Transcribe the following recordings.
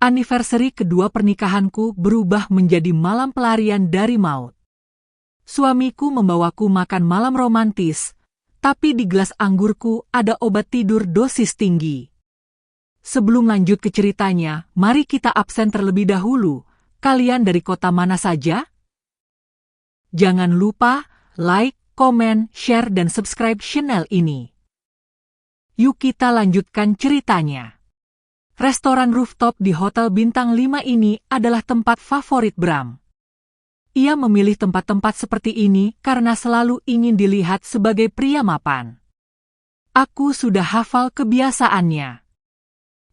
Anniversary kedua pernikahanku berubah menjadi malam pelarian dari maut. Suamiku membawaku makan malam romantis, tapi di gelas anggurku ada obat tidur dosis tinggi. Sebelum lanjut ke ceritanya, mari kita absen terlebih dahulu. Kalian dari kota mana saja? Jangan lupa like, komen, share, dan subscribe channel ini. Yuk kita lanjutkan ceritanya. Restoran rooftop di Hotel Bintang 5 ini adalah tempat favorit Bram. Ia memilih tempat-tempat seperti ini karena selalu ingin dilihat sebagai pria mapan. Aku sudah hafal kebiasaannya.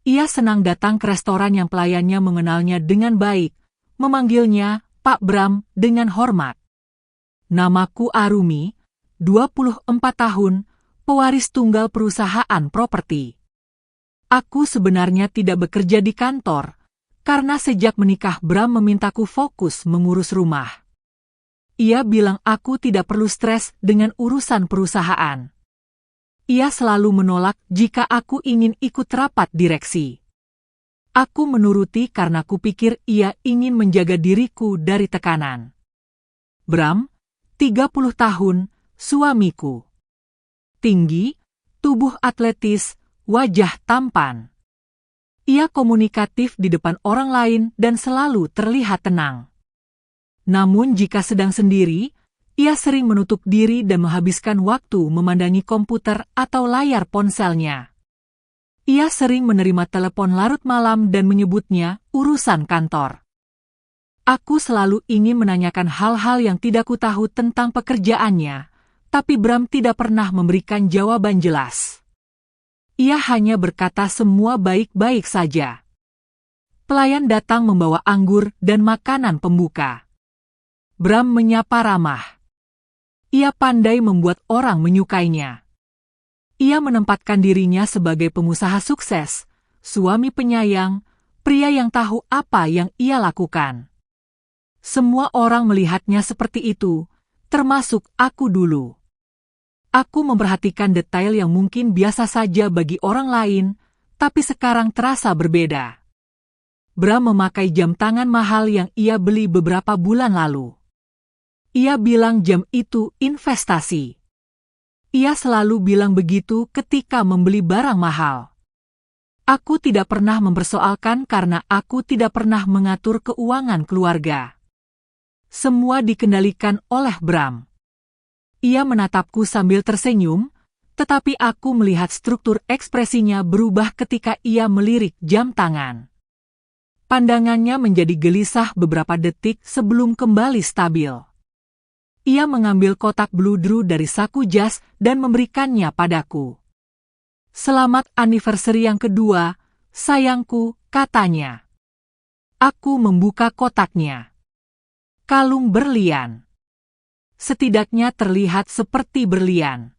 Ia senang datang ke restoran yang pelayannya mengenalnya dengan baik, memanggilnya Pak Bram dengan hormat. Namaku Arumi, 24 tahun, pewaris tunggal perusahaan properti. Aku sebenarnya tidak bekerja di kantor, karena sejak menikah Bram memintaku fokus mengurus rumah. Ia bilang aku tidak perlu stres dengan urusan perusahaan. Ia selalu menolak jika aku ingin ikut rapat direksi. Aku menuruti karena kupikir ia ingin menjaga diriku dari tekanan. Bram, 30 tahun, suamiku. Tinggi, tubuh atletis, wajah tampan. Ia komunikatif di depan orang lain dan selalu terlihat tenang. Namun jika sedang sendiri, ia sering menutup diri dan menghabiskan waktu memandangi komputer atau layar ponselnya. Ia sering menerima telepon larut malam dan menyebutnya urusan kantor. Aku selalu ingin menanyakan hal-hal yang tidak kutahu tentang pekerjaannya, tapi Bram tidak pernah memberikan jawaban jelas. Ia hanya berkata semua baik-baik saja. Pelayan datang membawa anggur dan makanan pembuka. Bram menyapa ramah. Ia pandai membuat orang menyukainya. Ia menempatkan dirinya sebagai pengusaha sukses, suami penyayang, pria yang tahu apa yang ia lakukan. Semua orang melihatnya seperti itu, termasuk aku dulu. Aku memperhatikan detail yang mungkin biasa saja bagi orang lain, tapi sekarang terasa berbeda. Bram memakai jam tangan mahal yang ia beli beberapa bulan lalu. Ia bilang jam itu investasi. Ia selalu bilang begitu ketika membeli barang mahal. Aku tidak pernah mempersoalkan karena aku tidak pernah mengatur keuangan keluarga. Semua dikendalikan oleh Bram. Ia menatapku sambil tersenyum, tetapi aku melihat struktur ekspresinya berubah ketika ia melirik jam tangan. Pandangannya menjadi gelisah beberapa detik sebelum kembali stabil. Ia mengambil kotak bludru dari saku jas dan memberikannya padaku. Selamat anniversary yang kedua, sayangku, katanya. Aku membuka kotaknya. Kalung berlian. Setidaknya terlihat seperti berlian.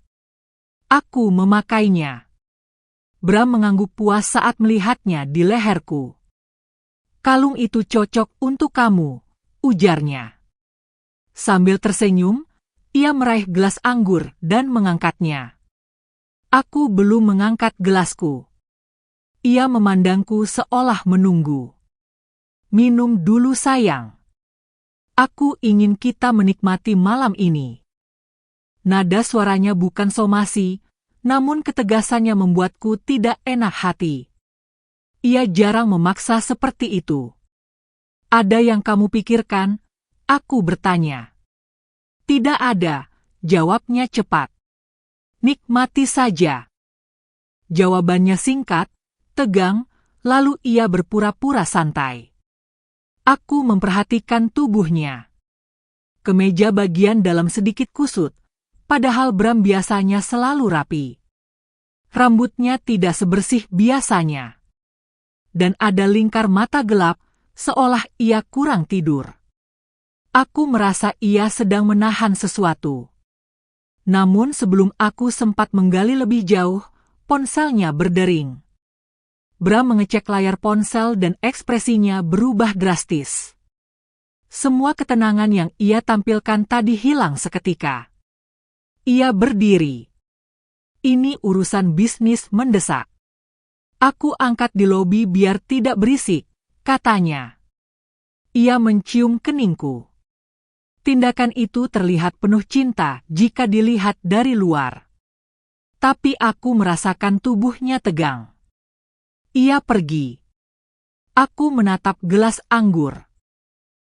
Aku memakainya. Bram mengangguk puas saat melihatnya di leherku. Kalung itu cocok untuk kamu, ujarnya. Sambil tersenyum, ia meraih gelas anggur dan mengangkatnya. Aku belum mengangkat gelasku. Ia memandangku seolah menunggu. Minum dulu sayang. Aku ingin kita menikmati malam ini. Nada suaranya bukan somasi, namun ketegasannya membuatku tidak enak hati. Ia jarang memaksa seperti itu. Ada yang kamu pikirkan? Aku bertanya. Tidak ada, jawabnya cepat. Nikmati saja. Jawabannya singkat, tegang, lalu ia berpura-pura santai. Aku memperhatikan tubuhnya. Kemeja bagian dalam sedikit kusut, padahal Bram biasanya selalu rapi. Rambutnya tidak sebersih biasanya. Dan ada lingkar mata gelap, seolah ia kurang tidur. Aku merasa ia sedang menahan sesuatu. Namun sebelum aku sempat menggali lebih jauh, ponselnya berdering. Bram mengecek layar ponsel dan ekspresinya berubah drastis. Semua ketenangan yang ia tampilkan tadi hilang seketika. Ia berdiri. Ini urusan bisnis mendesak. Aku angkat di lobi biar tidak berisik, katanya. Ia mencium keningku. Tindakan itu terlihat penuh cinta jika dilihat dari luar. Tapi aku merasakan tubuhnya tegang. Ia pergi. Aku menatap gelas anggur.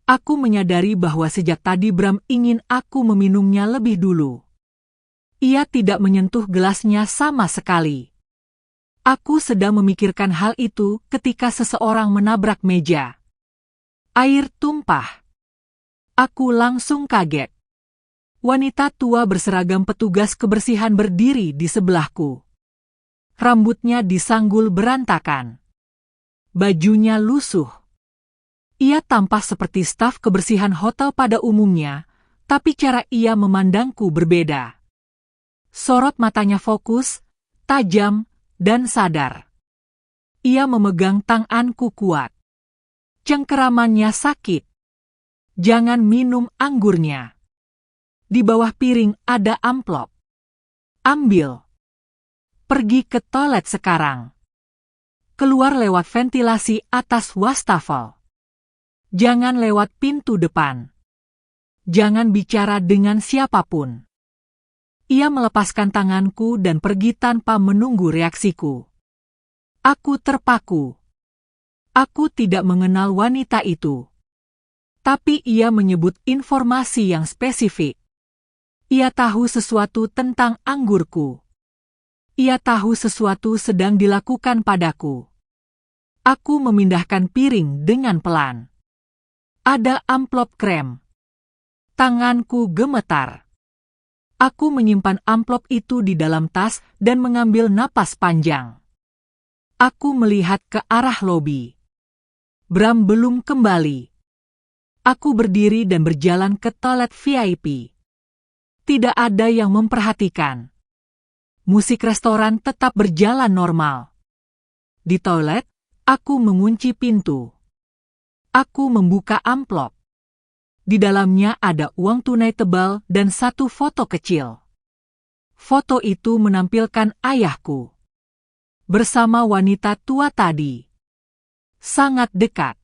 Aku menyadari bahwa sejak tadi Bram ingin aku meminumnya lebih dulu. Ia tidak menyentuh gelasnya sama sekali. Aku sedang memikirkan hal itu ketika seseorang menabrak meja. Air tumpah. Aku langsung kaget. Wanita tua berseragam petugas kebersihan berdiri di sebelahku. Rambutnya disanggul berantakan. Bajunya lusuh. Ia tampak seperti staf kebersihan hotel pada umumnya, tapi cara ia memandangku berbeda. Sorot matanya fokus, tajam, dan sadar. Ia memegang tanganku kuat. Cengkeramannya sakit. Jangan minum anggurnya. Di bawah piring ada amplop. Ambil. Pergi ke toilet sekarang. Keluar lewat ventilasi atas wastafel. Jangan lewat pintu depan. Jangan bicara dengan siapapun. Ia melepaskan tanganku dan pergi tanpa menunggu reaksiku. Aku terpaku. Aku tidak mengenal wanita itu. Tapi ia menyebut informasi yang spesifik. Ia tahu sesuatu tentang anggurku. Ia tahu sesuatu sedang dilakukan padaku. Aku memindahkan piring dengan pelan. Ada amplop krem. Tanganku gemetar. Aku menyimpan amplop itu di dalam tas dan mengambil napas panjang. Aku melihat ke arah lobi. Bram belum kembali. Aku berdiri dan berjalan ke toilet VIP. Tidak ada yang memperhatikan. Musik restoran tetap berjalan normal. Di toilet, aku mengunci pintu. Aku membuka amplop. Di dalamnya ada uang tunai tebal dan satu foto kecil. Foto itu menampilkan ayahku bersama wanita tua tadi. Sangat dekat.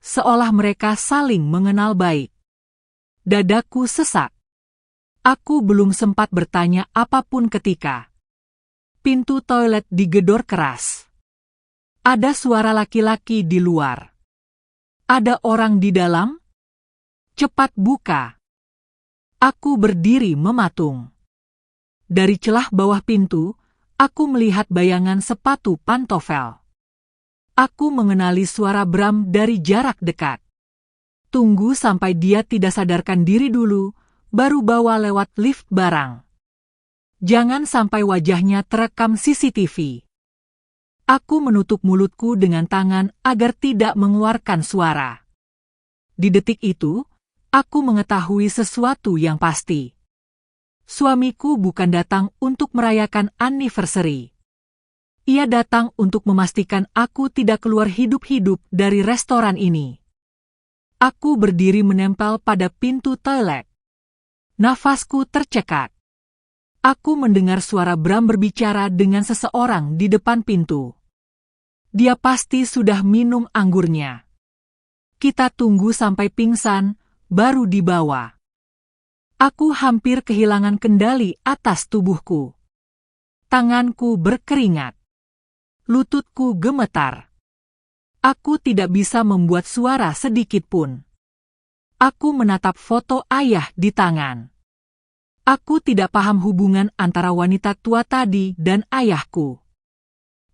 Seolah mereka saling mengenal baik. Dadaku sesak. Aku belum sempat bertanya apapun ketika pintu toilet digedor keras. Ada suara laki-laki di luar. Ada orang di dalam? Cepat buka. Aku berdiri mematung. Dari celah bawah pintu, aku melihat bayangan sepatu pantofel. Aku mengenali suara Bram dari jarak dekat. Tunggu sampai dia tidak sadarkan diri dulu, baru bawa lewat lift barang. Jangan sampai wajahnya terekam CCTV. Aku menutup mulutku dengan tangan agar tidak mengeluarkan suara. Di detik itu, aku mengetahui sesuatu yang pasti. Suamiku bukan datang untuk merayakan anniversary. Ia datang untuk memastikan aku tidak keluar hidup-hidup dari restoran ini. Aku berdiri menempel pada pintu toilet. Nafasku tercekat. Aku mendengar suara Bram berbicara dengan seseorang di depan pintu. Dia pasti sudah minum anggurnya. Kita tunggu sampai pingsan, baru dibawa. Aku hampir kehilangan kendali atas tubuhku. Tanganku berkeringat. Lututku gemetar. Aku tidak bisa membuat suara sedikit pun. Aku menatap foto ayah di tangan. Aku tidak paham hubungan antara wanita tua tadi dan ayahku.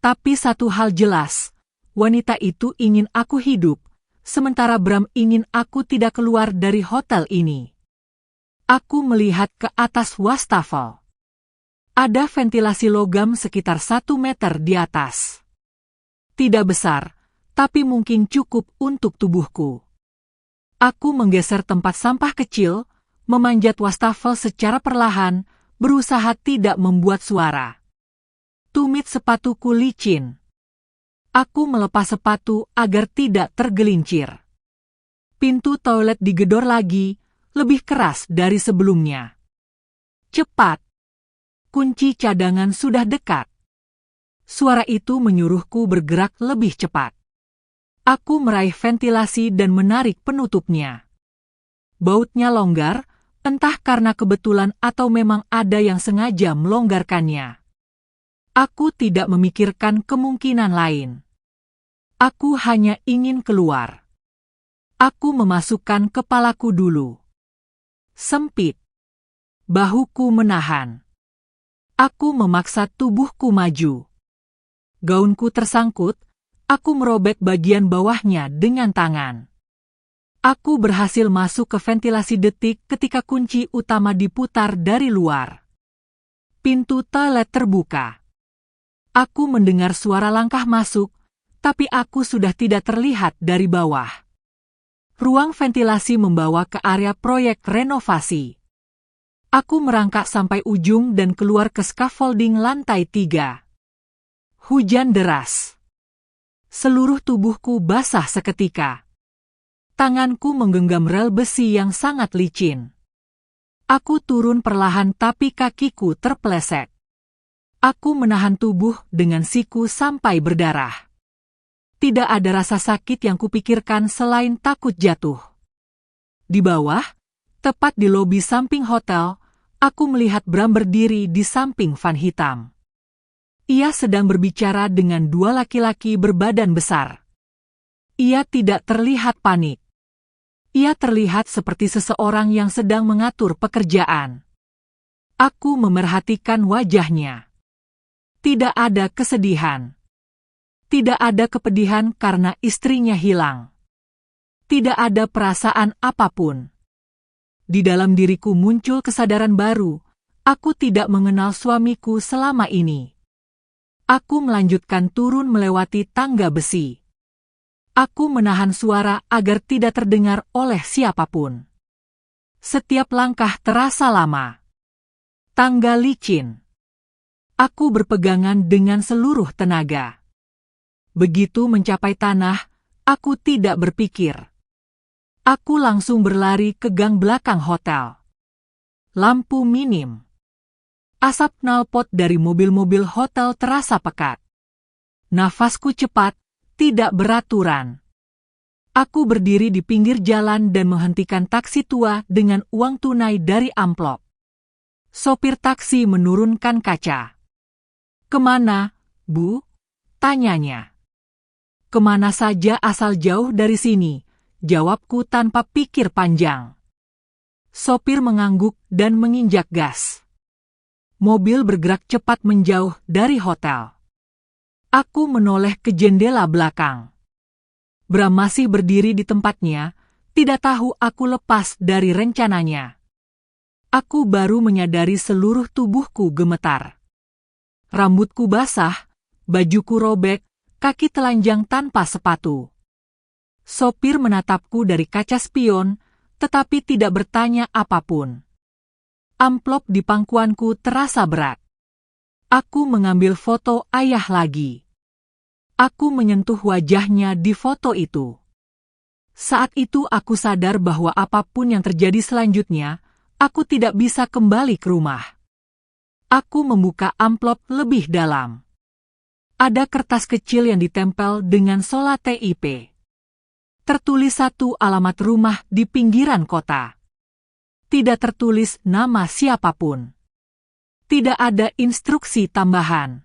Tapi satu hal jelas, wanita itu ingin aku hidup, sementara Bram ingin aku tidak keluar dari hotel ini. Aku melihat ke atas wastafel. Ada ventilasi logam sekitar 1 meter di atas. Tidak besar, tapi mungkin cukup untuk tubuhku. Aku menggeser tempat sampah kecil, memanjat wastafel secara perlahan, berusaha tidak membuat suara. Tumit sepatuku licin. Aku melepas sepatu agar tidak tergelincir. Pintu toilet digedor lagi, lebih keras dari sebelumnya. Cepat. Kunci cadangan sudah dekat. Suara itu menyuruhku bergerak lebih cepat. Aku meraih ventilasi dan menarik penutupnya. Bautnya longgar, entah karena kebetulan atau memang ada yang sengaja melonggarkannya. Aku tidak memikirkan kemungkinan lain. Aku hanya ingin keluar. Aku memasukkan kepalaku dulu. Sempit. Bahuku menahan. Aku memaksa tubuhku maju. Gaunku tersangkut, aku merobek bagian bawahnya dengan tangan. Aku berhasil masuk ke ventilasi detik ketika kunci utama diputar dari luar. Pintu toilet terbuka. Aku mendengar suara langkah masuk, tapi aku sudah tidak terlihat dari bawah. Ruang ventilasi membawa ke area proyek renovasi. Aku merangkak sampai ujung dan keluar ke scaffolding lantai 3. Hujan deras. Seluruh tubuhku basah seketika. Tanganku menggenggam rel besi yang sangat licin. Aku turun perlahan tapi kakiku terpeleset. Aku menahan tubuh dengan siku sampai berdarah. Tidak ada rasa sakit yang kupikirkan selain takut jatuh. Di bawah, tepat di lobi samping hotel, aku melihat Bram berdiri di samping van hitam. Ia sedang berbicara dengan dua laki-laki berbadan besar. Ia tidak terlihat panik. Ia terlihat seperti seseorang yang sedang mengatur pekerjaan. Aku memerhatikan wajahnya. Tidak ada kesedihan. Tidak ada kepedihan karena istrinya hilang. Tidak ada perasaan apapun. Di dalam diriku muncul kesadaran baru. Aku tidak mengenal suamiku selama ini. Aku melanjutkan turun melewati tangga besi. Aku menahan suara agar tidak terdengar oleh siapapun. Setiap langkah terasa lama. Tangga licin. Aku berpegangan dengan seluruh tenaga. Begitu mencapai tanah, aku tidak berpikir. Aku langsung berlari ke gang belakang hotel. Lampu minim. Asap knalpot dari mobil-mobil hotel terasa pekat. Nafasku cepat, tidak beraturan. Aku berdiri di pinggir jalan dan menghentikan taksi tua dengan uang tunai dari amplop. Sopir taksi menurunkan kaca. "Kemana, Bu?" tanyanya. "Kemana saja asal jauh dari sini," jawabku tanpa pikir panjang. Sopir mengangguk dan menginjak gas. Mobil bergerak cepat menjauh dari hotel. Aku menoleh ke jendela belakang. Bram masih berdiri di tempatnya, tidak tahu aku lepas dari rencananya. Aku baru menyadari seluruh tubuhku gemetar. Rambutku basah, bajuku robek, kaki telanjang tanpa sepatu. Sopir menatapku dari kaca spion, tetapi tidak bertanya apapun. Amplop di pangkuanku terasa berat. Aku mengambil foto ayah lagi. Aku menyentuh wajahnya di foto itu. Saat itu aku sadar bahwa apapun yang terjadi selanjutnya, aku tidak bisa kembali ke rumah. Aku membuka amplop lebih dalam. Ada kertas kecil yang ditempel dengan sola TIP. Tertulis satu alamat rumah di pinggiran kota. Tidak tertulis nama siapapun. Tidak ada instruksi tambahan.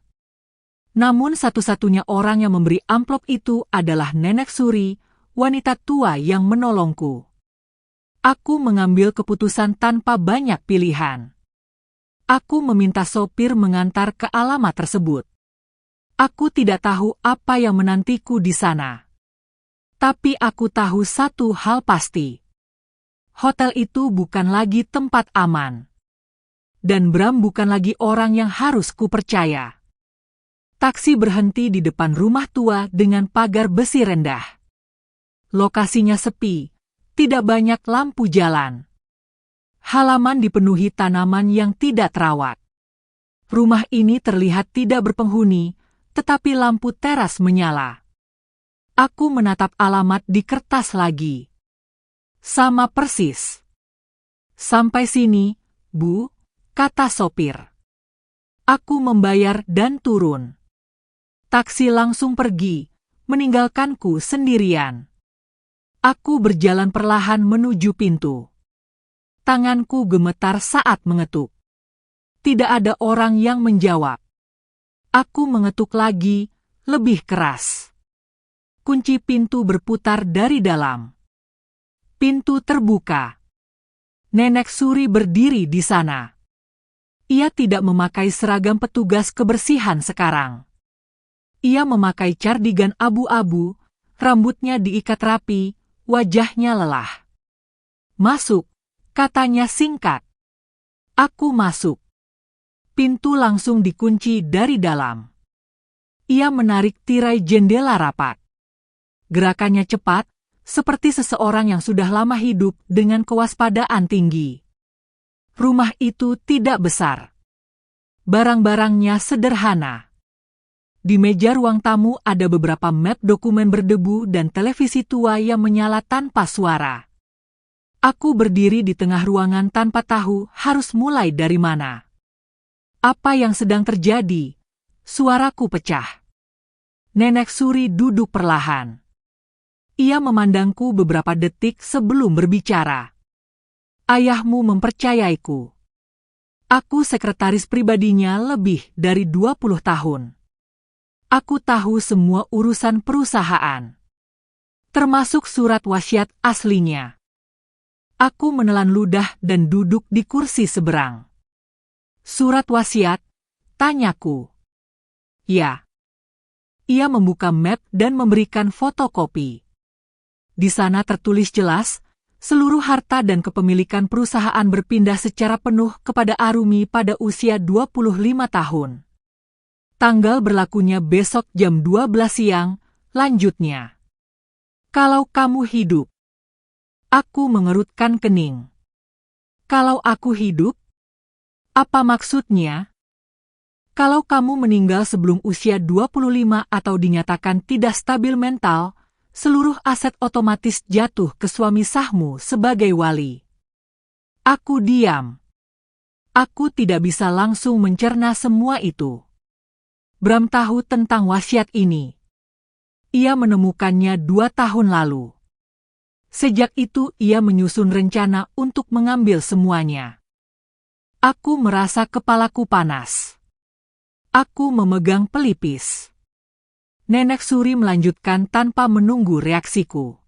Namun satu-satunya orang yang memberi amplop itu adalah Nenek Suri, wanita tua yang menolongku. Aku mengambil keputusan tanpa banyak pilihan. Aku meminta sopir mengantar ke alamat tersebut. Aku tidak tahu apa yang menantiku di sana. Tapi aku tahu satu hal pasti. Hotel itu bukan lagi tempat aman. Dan Bram bukan lagi orang yang harus kupercaya. Taksi berhenti di depan rumah tua dengan pagar besi rendah. Lokasinya sepi, tidak banyak lampu jalan. Halaman dipenuhi tanaman yang tidak terawat. Rumah ini terlihat tidak berpenghuni, tetapi lampu teras menyala. Aku menatap alamat di kertas lagi. Sama persis. "Sampai sini, Bu," kata sopir. Aku membayar dan turun. Taksi langsung pergi, meninggalkanku sendirian. Aku berjalan perlahan menuju pintu. Tanganku gemetar saat mengetuk. Tidak ada orang yang menjawab. Aku mengetuk lagi, lebih keras. Kunci pintu berputar dari dalam. Pintu terbuka. Nenek Suri berdiri di sana. Ia tidak memakai seragam petugas kebersihan sekarang. Ia memakai cardigan abu-abu, rambutnya diikat rapi, wajahnya lelah. "Masuk," katanya singkat. Aku masuk. Pintu langsung dikunci dari dalam. Ia menarik tirai jendela rapat. Gerakannya cepat, seperti seseorang yang sudah lama hidup dengan kewaspadaan tinggi. Rumah itu tidak besar. Barang-barangnya sederhana. Di meja ruang tamu ada beberapa map dokumen berdebu dan televisi tua yang menyala tanpa suara. Aku berdiri di tengah ruangan tanpa tahu harus mulai dari mana. Apa yang sedang terjadi? Suaraku pecah. Nenek Suri duduk perlahan. Ia memandangku beberapa detik sebelum berbicara. "Ayahmu mempercayaiku. Aku sekretaris pribadinya lebih dari 20 tahun. Aku tahu semua urusan perusahaan. Termasuk surat wasiat aslinya." Aku menelan ludah dan duduk di kursi seberang. "Surat wasiat?" tanyaku. "Ya." Ia membuka map dan memberikan fotokopi. Di sana tertulis jelas, seluruh harta dan kepemilikan perusahaan berpindah secara penuh kepada Arumi pada usia 25 tahun. Tanggal berlakunya besok jam 12 siang, lanjutnya. "Kalau kamu hidup." Aku mengerutkan kening. "Kalau aku hidup? Apa maksudnya?" "Kalau kamu meninggal sebelum usia 25 atau dinyatakan tidak stabil mental, seluruh aset otomatis jatuh ke suami sahmu sebagai wali." Aku diam. Aku tidak bisa langsung mencerna semua itu. Bram tahu tentang wasiat ini. Ia menemukannya 2 tahun lalu. Sejak itu ia menyusun rencana untuk mengambil semuanya. Aku merasa kepalaku panas. Aku memegang pelipis. Nenek Suri melanjutkan tanpa menunggu reaksiku.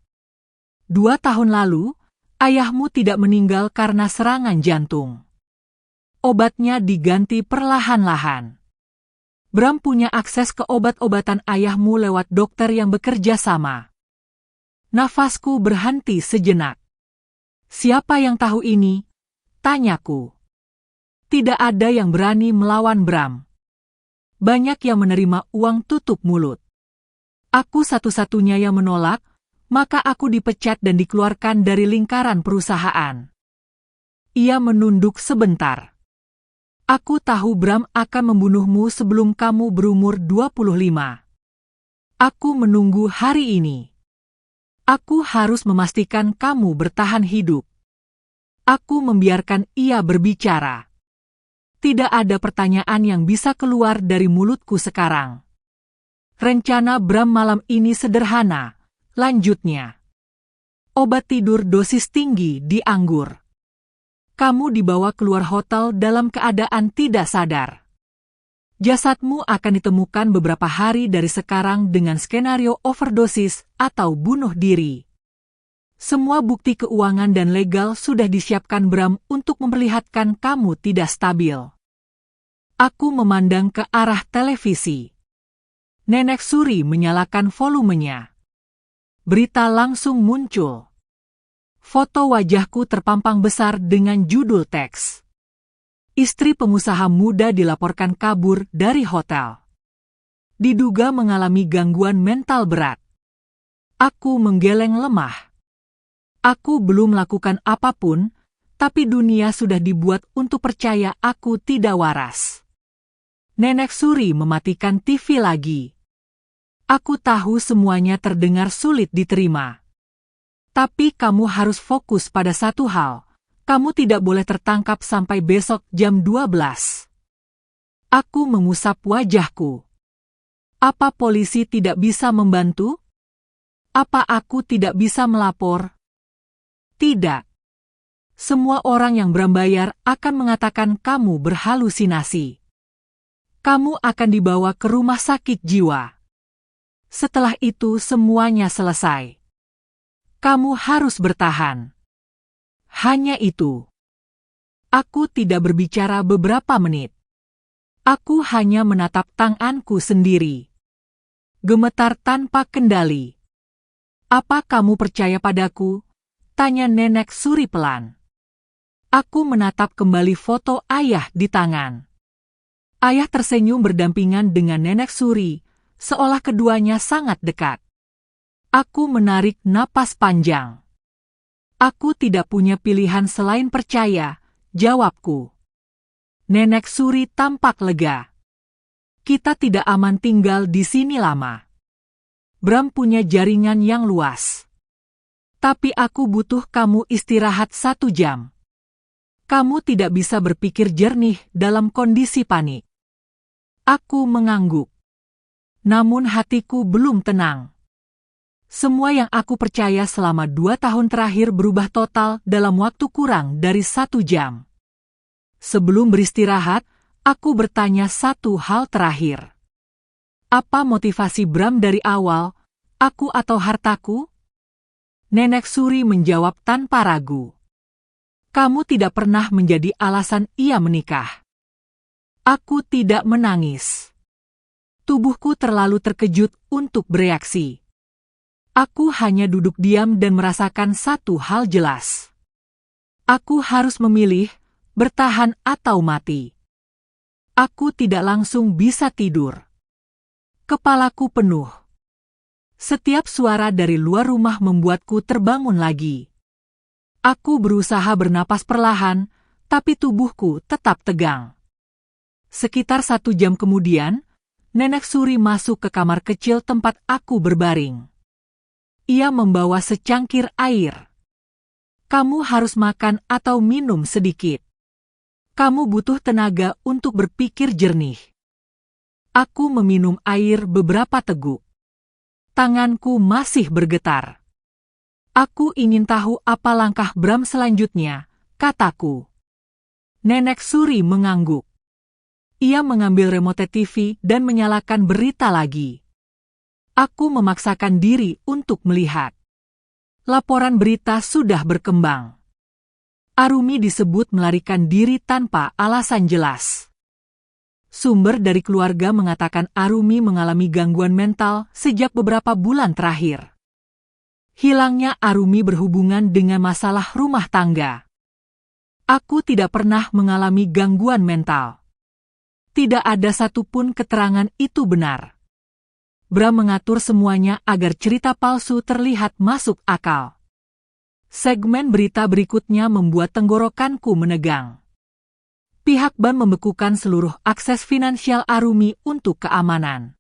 2 tahun lalu, ayahmu tidak meninggal karena serangan jantung. Obatnya diganti perlahan-lahan. Bram punya akses ke obat-obatan ayahmu lewat dokter yang bekerja sama. Nafasku berhenti sejenak. "Siapa yang tahu ini?" tanyaku. Tidak ada yang berani melawan Bram. Banyak yang menerima uang tutup mulut. Aku satu-satunya yang menolak, maka aku dipecat dan dikeluarkan dari lingkaran perusahaan. Ia menunduk sebentar. "Aku tahu Bram akan membunuhmu sebelum kamu berumur 25. Aku menunggu hari ini. Aku harus memastikan kamu bertahan hidup." Aku membiarkan ia berbicara. Tidak ada pertanyaan yang bisa keluar dari mulutku sekarang. "Rencana Bram malam ini sederhana," lanjutnya. "Obat tidur dosis tinggi di anggur. Kamu dibawa keluar hotel dalam keadaan tidak sadar. Jasadmu akan ditemukan beberapa hari dari sekarang dengan skenario overdosis atau bunuh diri. Semua bukti keuangan dan legal sudah disiapkan Bram untuk memperlihatkan kamu tidak stabil." Aku memandang ke arah televisi. Nenek Suri menyalakan volumenya. Berita langsung muncul. Foto wajahku terpampang besar dengan judul teks. Istri pengusaha muda dilaporkan kabur dari hotel. Diduga mengalami gangguan mental berat. Aku menggeleng lemah. Aku belum melakukan apapun, tapi dunia sudah dibuat untuk percaya aku tidak waras. Nenek Suri mematikan TV lagi. Aku tahu semuanya terdengar sulit diterima. Tapi kamu harus fokus pada satu hal. Kamu tidak boleh tertangkap sampai besok jam 12. Aku mengusap wajahku. Apa polisi tidak bisa membantu? Apa aku tidak bisa melapor? Tidak. Semua orang yang Bram bayar akan mengatakan kamu berhalusinasi. Kamu akan dibawa ke rumah sakit jiwa. Setelah itu semuanya selesai. Kamu harus bertahan. Hanya itu. Aku tidak berbicara beberapa menit. Aku hanya menatap tanganku sendiri. Gemetar tanpa kendali. Apa kamu percaya padaku? Tanya Nenek Suri pelan. Aku menatap kembali foto ayah di tangan. Ayah tersenyum berdampingan dengan Nenek Suri, seolah keduanya sangat dekat. Aku menarik napas panjang. Aku tidak punya pilihan selain percaya, jawabku. Nenek Suri tampak lega. Kita tidak aman tinggal di sini lama. Bram punya jaringan yang luas. Tapi aku butuh kamu istirahat 1 jam. Kamu tidak bisa berpikir jernih dalam kondisi panik. Aku mengangguk. Namun hatiku belum tenang. Semua yang aku percaya selama 2 tahun terakhir berubah total dalam waktu kurang dari 1 jam. Sebelum beristirahat, aku bertanya satu hal terakhir. Apa motivasi Bram dari awal, aku atau hartaku? Nenek Suri menjawab tanpa ragu. Kamu tidak pernah menjadi alasan ia menikah. Aku tidak menangis. Tubuhku terlalu terkejut untuk bereaksi. Aku hanya duduk diam dan merasakan satu hal jelas. Aku harus memilih, bertahan atau mati. Aku tidak langsung bisa tidur. Kepalaku penuh. Setiap suara dari luar rumah membuatku terbangun lagi. Aku berusaha bernapas perlahan, tapi tubuhku tetap tegang. Sekitar 1 jam kemudian, Nenek Suri masuk ke kamar kecil tempat aku berbaring. Ia membawa secangkir air. Kamu harus makan atau minum sedikit. Kamu butuh tenaga untuk berpikir jernih. Aku meminum air beberapa teguk. Tanganku masih bergetar. Aku ingin tahu apa langkah Bram selanjutnya, kataku. Nenek Suri mengangguk. Ia mengambil remote TV dan menyalakan berita lagi. Aku memaksakan diri untuk melihat. Laporan berita sudah berkembang. Arumi disebut melarikan diri tanpa alasan jelas. Sumber dari keluarga mengatakan Arumi mengalami gangguan mental sejak beberapa bulan terakhir. Hilangnya Arumi berhubungan dengan masalah rumah tangga. Aku tidak pernah mengalami gangguan mental. Tidak ada satupun keterangan itu benar. Bram mengatur semuanya agar cerita palsu terlihat masuk akal. Segmen berita berikutnya membuat tenggorokanku menegang. Pihak bank membekukan seluruh akses finansial Arumi untuk keamanan.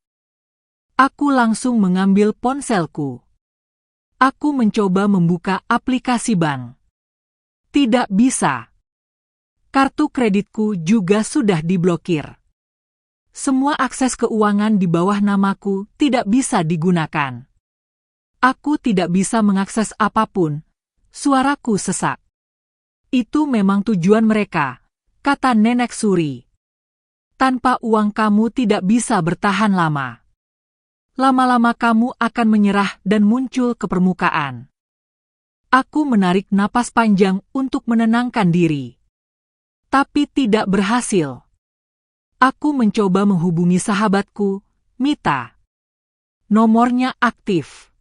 Aku langsung mengambil ponselku. Aku mencoba membuka aplikasi bank. Tidak bisa. Kartu kreditku juga sudah diblokir. Semua akses keuangan di bawah namaku tidak bisa digunakan. Aku tidak bisa mengakses apapun. Suaraku sesak. Itu memang tujuan mereka, kata Nenek Suri. Tanpa uang kamu tidak bisa bertahan lama. Lama-lama kamu akan menyerah dan muncul ke permukaan. Aku menarik napas panjang untuk menenangkan diri. Tapi tidak berhasil. Aku mencoba menghubungi sahabatku, Mita. Nomornya aktif.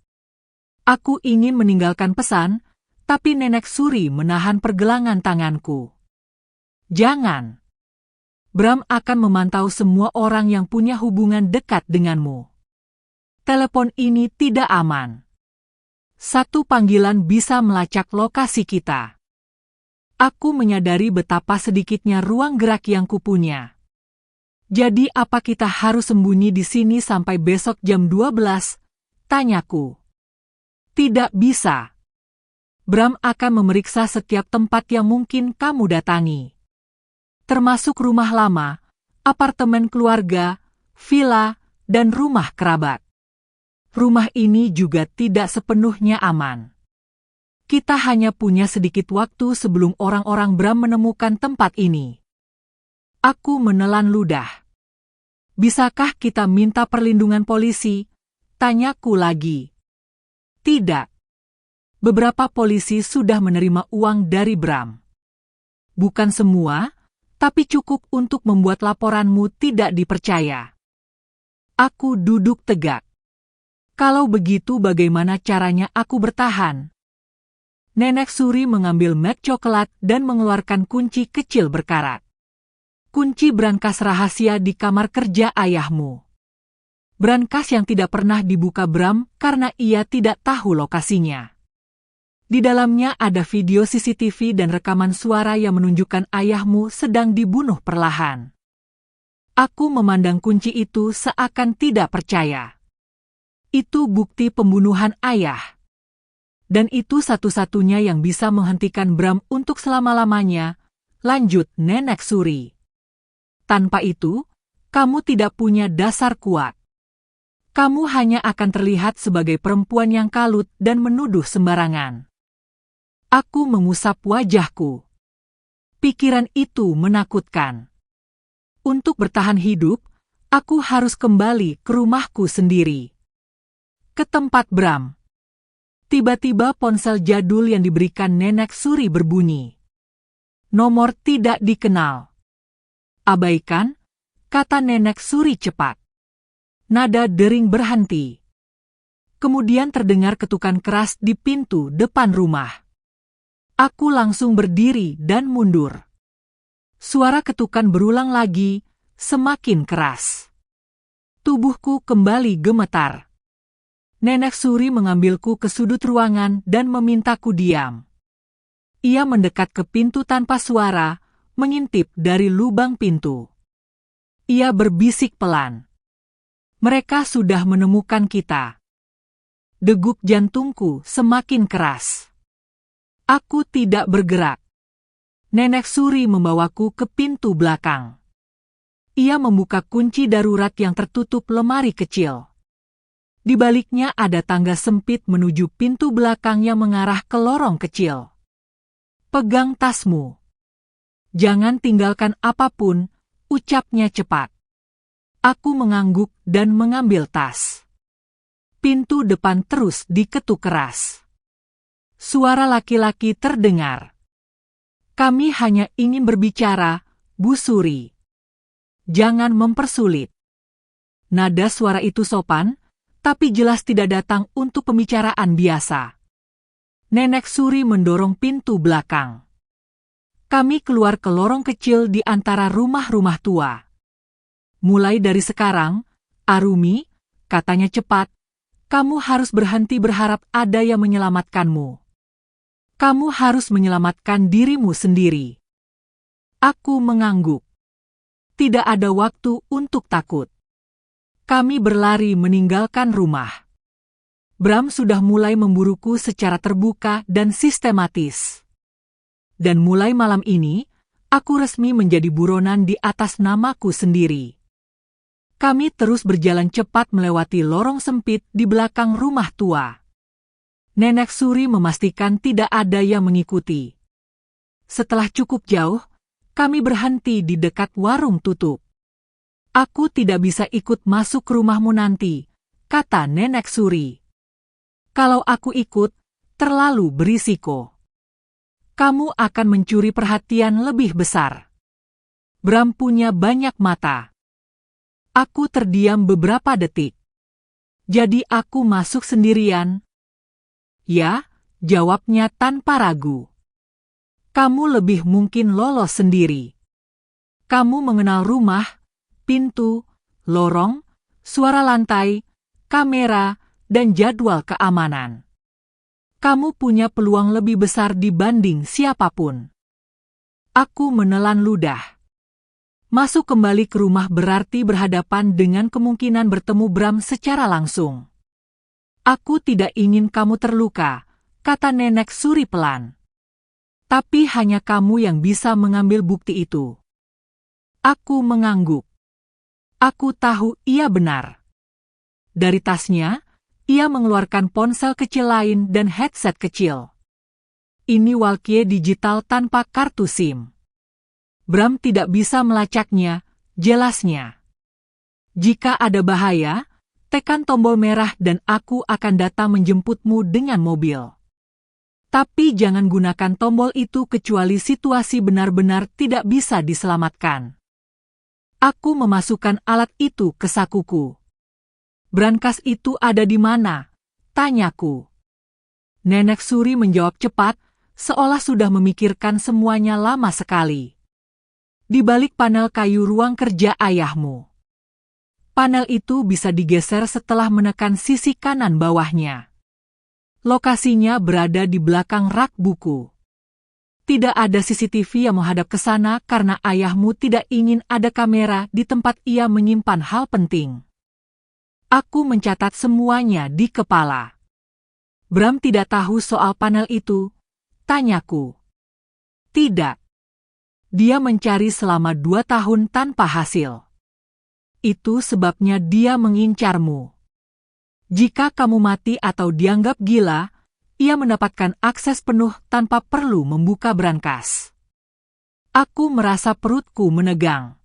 Aku ingin meninggalkan pesan, tapi Nenek Suri menahan pergelangan tanganku. Jangan. Bram akan memantau semua orang yang punya hubungan dekat denganmu. Telepon ini tidak aman. Satu panggilan bisa melacak lokasi kita. Aku menyadari betapa sedikitnya ruang gerak yang kupunya. Jadi apa kita harus sembunyi di sini sampai besok jam 12? Tanyaku. Tidak bisa. Bram akan memeriksa setiap tempat yang mungkin kamu datangi. Termasuk rumah lama, apartemen keluarga, villa, dan rumah kerabat. Rumah ini juga tidak sepenuhnya aman. Kita hanya punya sedikit waktu sebelum orang-orang Bram menemukan tempat ini. Aku menelan ludah. Bisakah kita minta perlindungan polisi? Tanyaku lagi. Tidak. Beberapa polisi sudah menerima uang dari Bram. Bukan semua, tapi cukup untuk membuat laporanmu tidak dipercaya. Aku duduk tegak. Kalau begitu bagaimana caranya aku bertahan? Nenek Suri mengambil mek coklat dan mengeluarkan kunci kecil berkarat. Kunci brankas rahasia di kamar kerja ayahmu. Brankas yang tidak pernah dibuka Bram karena ia tidak tahu lokasinya. Di dalamnya ada video CCTV dan rekaman suara yang menunjukkan ayahmu sedang dibunuh perlahan. Aku memandang kunci itu seakan tidak percaya. Itu bukti pembunuhan ayah. Dan itu satu-satunya yang bisa menghentikan Bram untuk selama-lamanya, lanjut Nenek Suri. Tanpa itu, kamu tidak punya dasar kuat. Kamu hanya akan terlihat sebagai perempuan yang kalut dan menuduh sembarangan. Aku mengusap wajahku. Pikiran itu menakutkan. Untuk bertahan hidup, aku harus kembali ke rumahku sendiri. Ke tempat Bram. Tiba-tiba ponsel jadul yang diberikan Nenek Suri berbunyi. Nomor tidak dikenal. Abaikan, kata Nenek Suri cepat. Nada dering berhenti. Kemudian terdengar ketukan keras di pintu depan rumah. Aku langsung berdiri dan mundur. Suara ketukan berulang lagi, semakin keras. Tubuhku kembali gemetar. Nenek Suri mengambilku ke sudut ruangan dan memintaku diam. Ia mendekat ke pintu tanpa suara, mengintip dari lubang pintu. Ia berbisik pelan. Mereka sudah menemukan kita. Degup jantungku semakin keras. Aku tidak bergerak. Nenek Suri membawaku ke pintu belakang. Ia membuka kunci darurat yang tertutup lemari kecil. Di baliknya ada tangga sempit menuju pintu belakang yang mengarah ke lorong kecil. Pegang tasmu. Jangan tinggalkan apapun, ucapnya cepat. Aku mengangguk dan mengambil tas. Pintu depan terus diketuk keras. Suara laki-laki terdengar. Kami hanya ingin berbicara, Bu Suri. Jangan mempersulit. Nada suara itu sopan, tapi jelas tidak datang untuk pembicaraan biasa. Nenek Suri mendorong pintu belakang. Kami keluar ke lorong kecil di antara rumah-rumah tua. Mulai dari sekarang, Arumi, katanya cepat, kamu harus berhenti berharap ada yang menyelamatkanmu. Kamu harus menyelamatkan dirimu sendiri. Aku mengangguk. Tidak ada waktu untuk takut. Kami berlari meninggalkan rumah. Bram sudah mulai memburuku secara terbuka dan sistematis. Dan mulai malam ini, aku resmi menjadi buronan di atas namaku sendiri. Kami terus berjalan cepat melewati lorong sempit di belakang rumah tua. Nenek Suri memastikan tidak ada yang mengikuti. Setelah cukup jauh, kami berhenti di dekat warung tutup. Aku tidak bisa ikut masuk ke rumahmu nanti, kata Nenek Suri. Kalau aku ikut, terlalu berisiko. Kamu akan mencuri perhatian lebih besar. Bram punya banyak mata. Aku terdiam beberapa detik. Jadi aku masuk sendirian? Ya, jawabnya tanpa ragu. Kamu lebih mungkin lolos sendiri. Kamu mengenal rumah, pintu, lorong, suara lantai, kamera, dan jadwal keamanan. Kamu punya peluang lebih besar dibanding siapapun. Aku menelan ludah. Masuk kembali ke rumah berarti berhadapan dengan kemungkinan bertemu Bram secara langsung. Aku tidak ingin kamu terluka, kata Nenek Suri pelan. Tapi hanya kamu yang bisa mengambil bukti itu. Aku mengangguk. Aku tahu ia benar. Dari tasnya, ia mengeluarkan ponsel kecil lain dan headset kecil. Ini walkie digital tanpa kartu SIM. Bram tidak bisa melacaknya, jelasnya. Jika ada bahaya, tekan tombol merah dan aku akan datang menjemputmu dengan mobil. Tapi jangan gunakan tombol itu kecuali situasi benar-benar tidak bisa diselamatkan. Aku memasukkan alat itu ke sakuku. Brankas itu ada di mana? Tanyaku. Nenek Suri menjawab cepat, seolah sudah memikirkan semuanya lama sekali. Di balik panel kayu ruang kerja ayahmu. Panel itu bisa digeser setelah menekan sisi kanan bawahnya. Lokasinya berada di belakang rak buku. Tidak ada CCTV yang menghadap ke sana karena ayahmu tidak ingin ada kamera di tempat ia menyimpan hal penting. Aku mencatat semuanya di kepala. Bram tidak tahu soal panel itu, tanyaku. Tidak. Dia mencari selama 2 tahun tanpa hasil. Itu sebabnya dia mengincarmu. Jika kamu mati atau dianggap gila, ia mendapatkan akses penuh tanpa perlu membuka brankas. Aku merasa perutku menegang.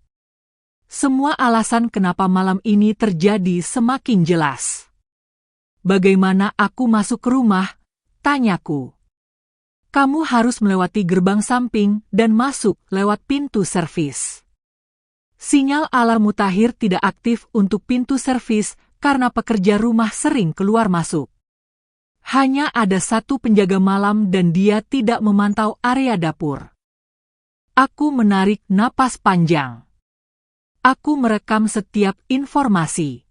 Semua alasan kenapa malam ini terjadi semakin jelas. Bagaimana aku masuk ke rumah? Tanyaku. Kamu harus melewati gerbang samping dan masuk lewat pintu servis. Sinyal alarm mutakhir tidak aktif untuk pintu servis karena pekerja rumah sering keluar masuk. Hanya ada satu penjaga malam dan dia tidak memantau area dapur. Aku menarik napas panjang. Aku merekam setiap informasi.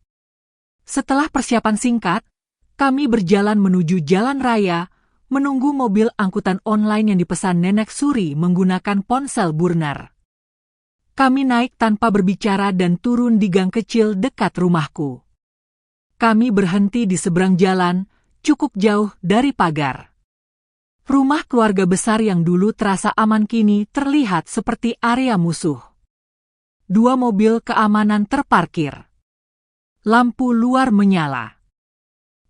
Setelah persiapan singkat, kami berjalan menuju jalan raya, menunggu mobil angkutan online yang dipesan Nenek Suri menggunakan ponsel burner. Kami naik tanpa berbicara dan turun di gang kecil dekat rumahku. Kami berhenti di seberang jalan, cukup jauh dari pagar. Rumah keluarga besar yang dulu terasa aman kini terlihat seperti area musuh. 2 mobil keamanan terparkir. Lampu luar menyala.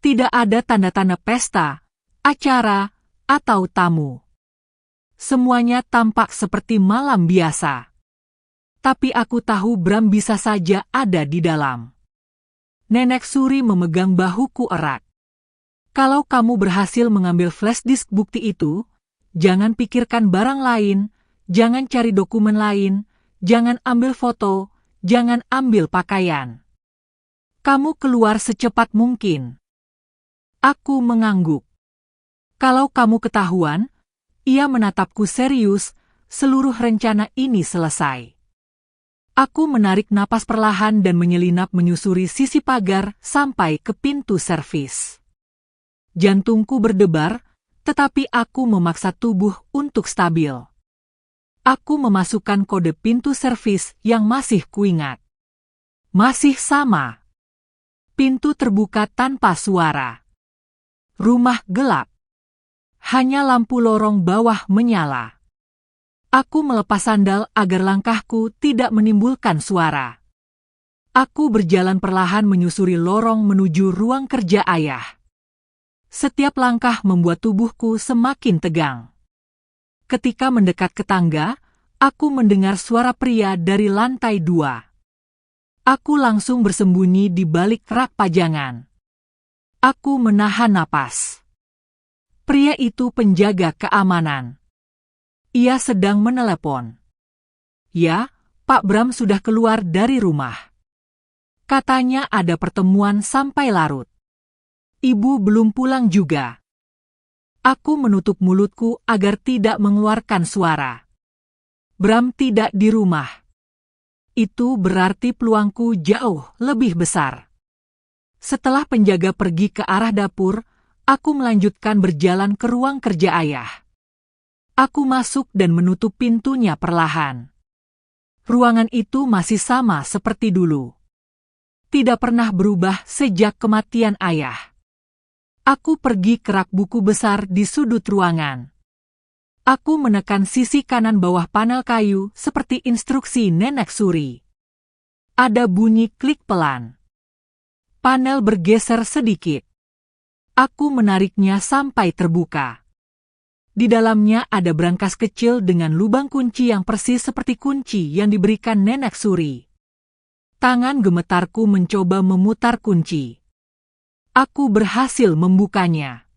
Tidak ada tanda-tanda pesta, acara, atau tamu. Semuanya tampak seperti malam biasa. Tapi aku tahu Bram bisa saja ada di dalam. Nenek Suri memegang bahuku erat. Kalau kamu berhasil mengambil flash disk bukti itu, jangan pikirkan barang lain, jangan cari dokumen lain, jangan ambil foto, jangan ambil pakaian. Kamu keluar secepat mungkin. Aku mengangguk. Kalau kamu ketahuan, ia menatapku serius, seluruh rencana ini selesai. Aku menarik napas perlahan dan menyelinap menyusuri sisi pagar sampai ke pintu servis. Jantungku berdebar, tetapi aku memaksa tubuh untuk stabil. Aku memasukkan kode pintu servis yang masih kuingat. Masih sama. Pintu terbuka tanpa suara. Rumah gelap. Hanya lampu lorong bawah menyala. Aku melepas sandal agar langkahku tidak menimbulkan suara. Aku berjalan perlahan menyusuri lorong menuju ruang kerja ayah. Setiap langkah membuat tubuhku semakin tegang. Ketika mendekat ke tangga, aku mendengar suara pria dari lantai 2. Aku langsung bersembunyi di balik rak pajangan. Aku menahan napas. Pria itu penjaga keamanan. Ia sedang menelepon. Ya, Pak Bram sudah keluar dari rumah. Katanya ada pertemuan sampai larut. Ibu belum pulang juga. Aku menutup mulutku agar tidak mengeluarkan suara. Bram tidak di rumah. Itu berarti peluangku jauh lebih besar. Setelah penjaga pergi ke arah dapur, aku melanjutkan berjalan ke ruang kerja ayah. Aku masuk dan menutup pintunya perlahan. Ruangan itu masih sama seperti dulu. Tidak pernah berubah sejak kematian ayah. Aku pergi ke rak buku besar di sudut ruangan. Aku menekan sisi kanan bawah panel kayu seperti instruksi Nenek Suri. Ada bunyi klik pelan. Panel bergeser sedikit. Aku menariknya sampai terbuka. Di dalamnya ada brankas kecil dengan lubang kunci yang persis seperti kunci yang diberikan Nenek Suri. Tangan gemetarku mencoba memutar kunci. Aku berhasil membukanya.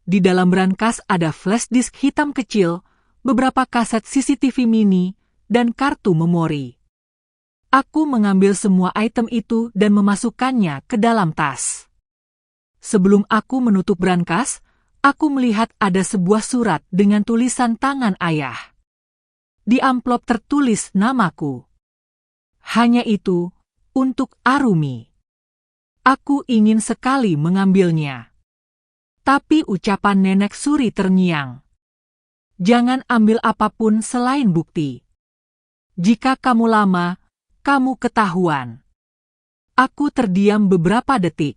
Di dalam brankas ada flash disk hitam kecil, beberapa kaset CCTV mini, dan kartu memori. Aku mengambil semua item itu dan memasukkannya ke dalam tas. Sebelum aku menutup brankas, aku melihat ada sebuah surat dengan tulisan tangan ayah. Di amplop tertulis namaku. Hanya itu, untuk Arumi. Aku ingin sekali mengambilnya. Tapi ucapan Nenek Suri terngiang. Jangan ambil apapun selain bukti. Jika kamu lama, kamu ketahuan. Aku terdiam beberapa detik.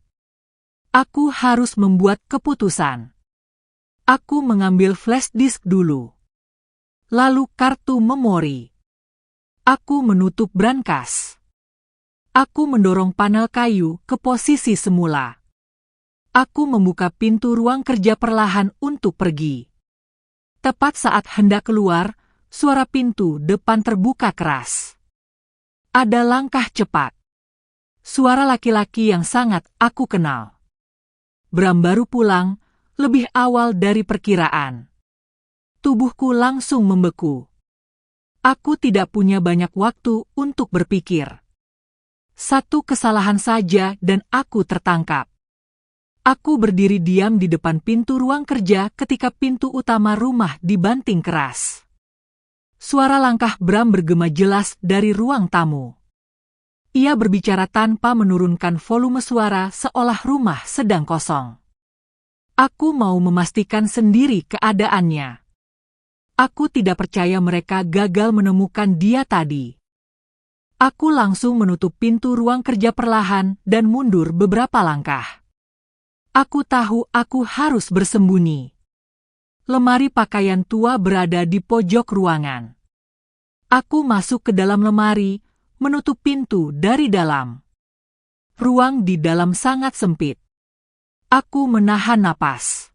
Aku harus membuat keputusan. Aku mengambil flash disk dulu. Lalu kartu memori. Aku menutup brankas. Aku mendorong panel kayu ke posisi semula. Aku membuka pintu ruang kerja perlahan untuk pergi. Tepat saat hendak keluar, suara pintu depan terbuka keras. Ada langkah cepat. Suara laki-laki yang sangat aku kenal. Bram baru pulang, lebih awal dari perkiraan. Tubuhku langsung membeku. Aku tidak punya banyak waktu untuk berpikir. Satu kesalahan saja dan aku tertangkap. Aku berdiri diam di depan pintu ruang kerja ketika pintu utama rumah dibanting keras. Suara langkah Bram bergema jelas dari ruang tamu. Ia berbicara tanpa menurunkan volume suara seolah rumah sedang kosong. Aku mau memastikan sendiri keadaannya. Aku tidak percaya mereka gagal menemukan dia tadi. Aku langsung menutup pintu ruang kerja perlahan dan mundur beberapa langkah. Aku tahu aku harus bersembunyi. Lemari pakaian tua berada di pojok ruangan. Aku masuk ke dalam lemari, menutup pintu dari dalam. Ruang di dalam sangat sempit. Aku menahan napas.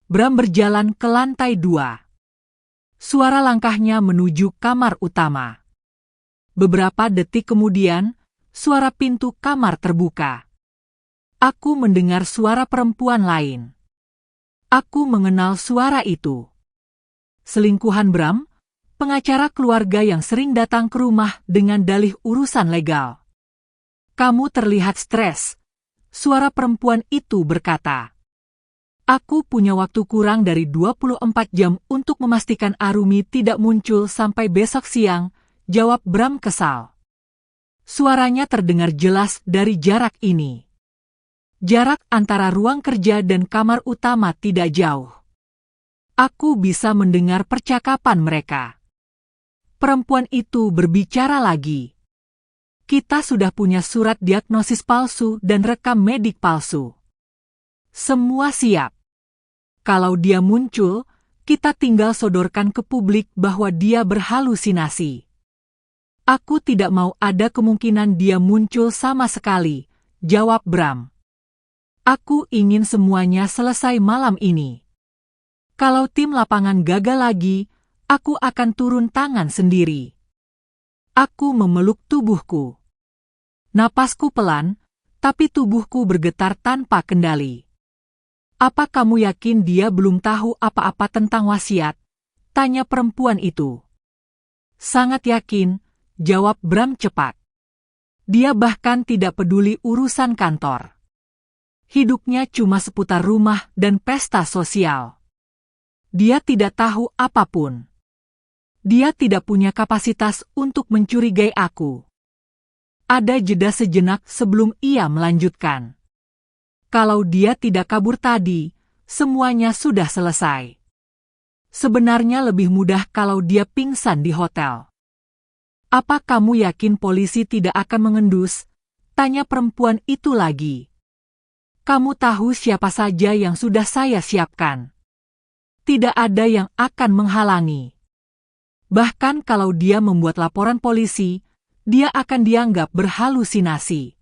Bram berjalan ke lantai 2. Suara langkahnya menuju kamar utama. Beberapa detik kemudian, suara pintu kamar terbuka. Aku mendengar suara perempuan lain. Aku mengenal suara itu. Selingkuhan Bram, pengacara keluarga yang sering datang ke rumah dengan dalih urusan legal. Kamu terlihat stres, suara perempuan itu berkata. Aku punya waktu kurang dari 24 jam untuk memastikan Arumi tidak muncul sampai besok siang, jawab Bram kesal. Suaranya terdengar jelas dari jarak ini. Jarak antara ruang kerja dan kamar utama tidak jauh. Aku bisa mendengar percakapan mereka. Perempuan itu berbicara lagi. Kita sudah punya surat diagnosis palsu dan rekam medik palsu. Semua siap. Kalau dia muncul, kita tinggal sodorkan ke publik bahwa dia berhalusinasi. Aku tidak mau ada kemungkinan dia muncul sama sekali, jawab Bram. Aku ingin semuanya selesai malam ini. Kalau tim lapangan gagal lagi, aku akan turun tangan sendiri. Aku memeluk tubuhku. Napasku pelan, tapi tubuhku bergetar tanpa kendali. Apa kamu yakin dia belum tahu apa-apa tentang wasiat? Tanya perempuan itu. Sangat yakin, jawab Bram cepat. Dia bahkan tidak peduli urusan kantor. Hidupnya cuma seputar rumah dan pesta sosial. Dia tidak tahu apapun. Dia tidak punya kapasitas untuk mencurigai aku. Ada jeda sejenak sebelum ia melanjutkan. Kalau dia tidak kabur tadi, semuanya sudah selesai. Sebenarnya lebih mudah kalau dia pingsan di hotel. Apa kamu yakin polisi tidak akan mengendus? Tanya perempuan itu lagi. Kamu tahu siapa saja yang sudah saya siapkan. Tidak ada yang akan menghalangi. Bahkan kalau dia membuat laporan polisi, dia akan dianggap berhalusinasi.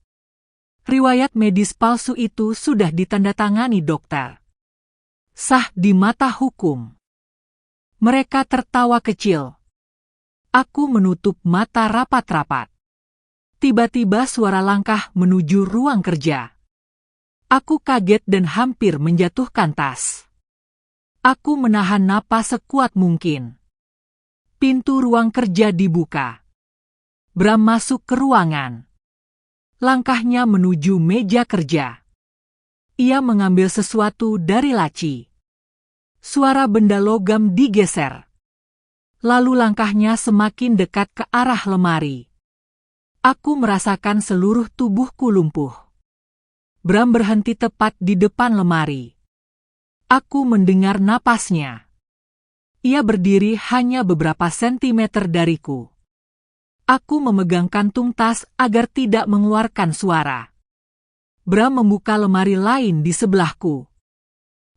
Riwayat medis palsu itu sudah ditandatangani dokter. Sah di mata hukum. Mereka tertawa kecil. Aku menutup mata rapat-rapat. Tiba-tiba suara langkah menuju ruang kerja. Aku kaget dan hampir menjatuhkan tas. Aku menahan napas sekuat mungkin. Pintu ruang kerja dibuka. Bram masuk ke ruangan. Langkahnya menuju meja kerja. Ia mengambil sesuatu dari laci. Suara benda logam digeser. Lalu langkahnya semakin dekat ke arah lemari. Aku merasakan seluruh tubuhku lumpuh. Bram berhenti tepat di depan lemari. Aku mendengar napasnya. Ia berdiri hanya beberapa sentimeter dariku. Aku memegang kantung tas agar tidak mengeluarkan suara. Bram membuka lemari lain di sebelahku.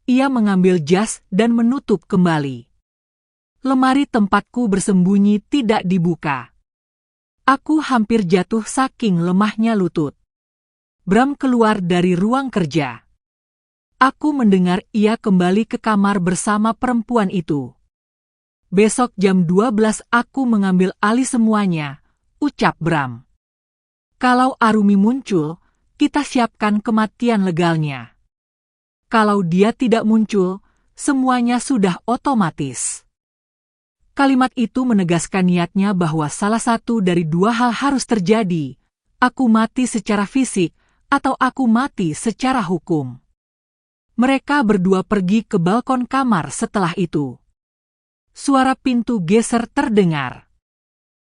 Ia mengambil jas dan menutup kembali. Lemari tempatku bersembunyi tidak dibuka. Aku hampir jatuh saking lemahnya lutut. Bram keluar dari ruang kerja. Aku mendengar ia kembali ke kamar bersama perempuan itu. Besok jam 12 aku mengambil alih semuanya, ucap Bram. Kalau Arumi muncul, kita siapkan kematian legalnya. Kalau dia tidak muncul, semuanya sudah otomatis. Kalimat itu menegaskan niatnya bahwa salah satu dari dua hal harus terjadi. Aku mati secara fisik, atau aku mati secara hukum. Mereka berdua pergi ke balkon kamar setelah itu. Suara pintu geser terdengar.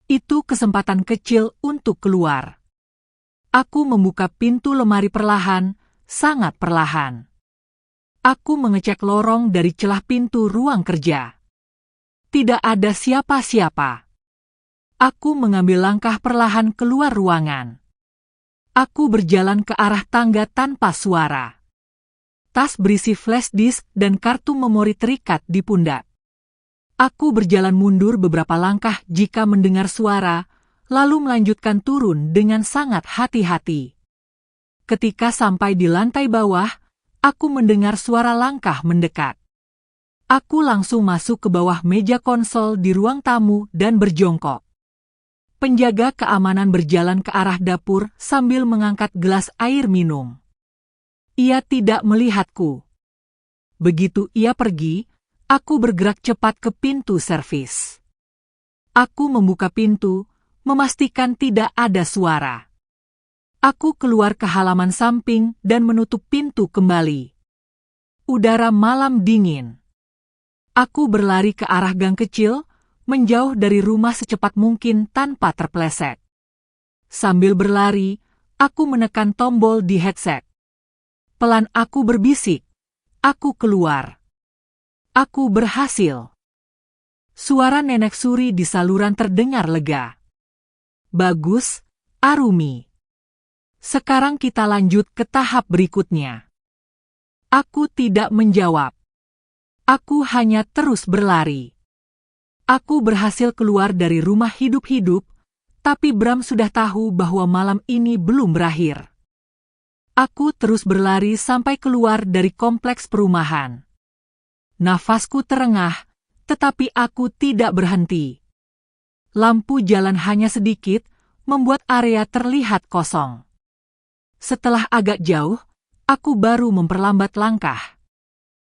Itu kesempatan kecil untuk keluar. Aku membuka pintu lemari perlahan, sangat perlahan. Aku mengecek lorong dari celah pintu ruang kerja. Tidak ada siapa-siapa. Aku mengambil langkah perlahan keluar ruangan. Aku berjalan ke arah tangga tanpa suara. Tas berisi flash disk dan kartu memori terikat di pundak. Aku berjalan mundur beberapa langkah jika mendengar suara, lalu melanjutkan turun dengan sangat hati-hati. Ketika sampai di lantai bawah, aku mendengar suara langkah mendekat. Aku langsung masuk ke bawah meja konsol di ruang tamu dan berjongkok. Penjaga keamanan berjalan ke arah dapur sambil mengangkat gelas air minum. Ia tidak melihatku. Begitu ia pergi, aku bergerak cepat ke pintu servis. Aku membuka pintu, memastikan tidak ada suara. Aku keluar ke halaman samping dan menutup pintu kembali. Udara malam dingin. Aku berlari ke arah gang kecil, menjauh dari rumah secepat mungkin tanpa terpeleset. Sambil berlari, aku menekan tombol di headset. Pelan aku berbisik, aku keluar. Aku berhasil. Suara nenek Suri di saluran terdengar lega. Bagus, Arumi. Sekarang kita lanjut ke tahap berikutnya. Aku tidak menjawab. Aku hanya terus berlari. Aku berhasil keluar dari rumah hidup-hidup, tapi Bram sudah tahu bahwa malam ini belum berakhir. Aku terus berlari sampai keluar dari kompleks perumahan. Nafasku terengah, tetapi aku tidak berhenti. Lampu jalan hanya sedikit, membuat area terlihat kosong. Setelah agak jauh, aku baru memperlambat langkah.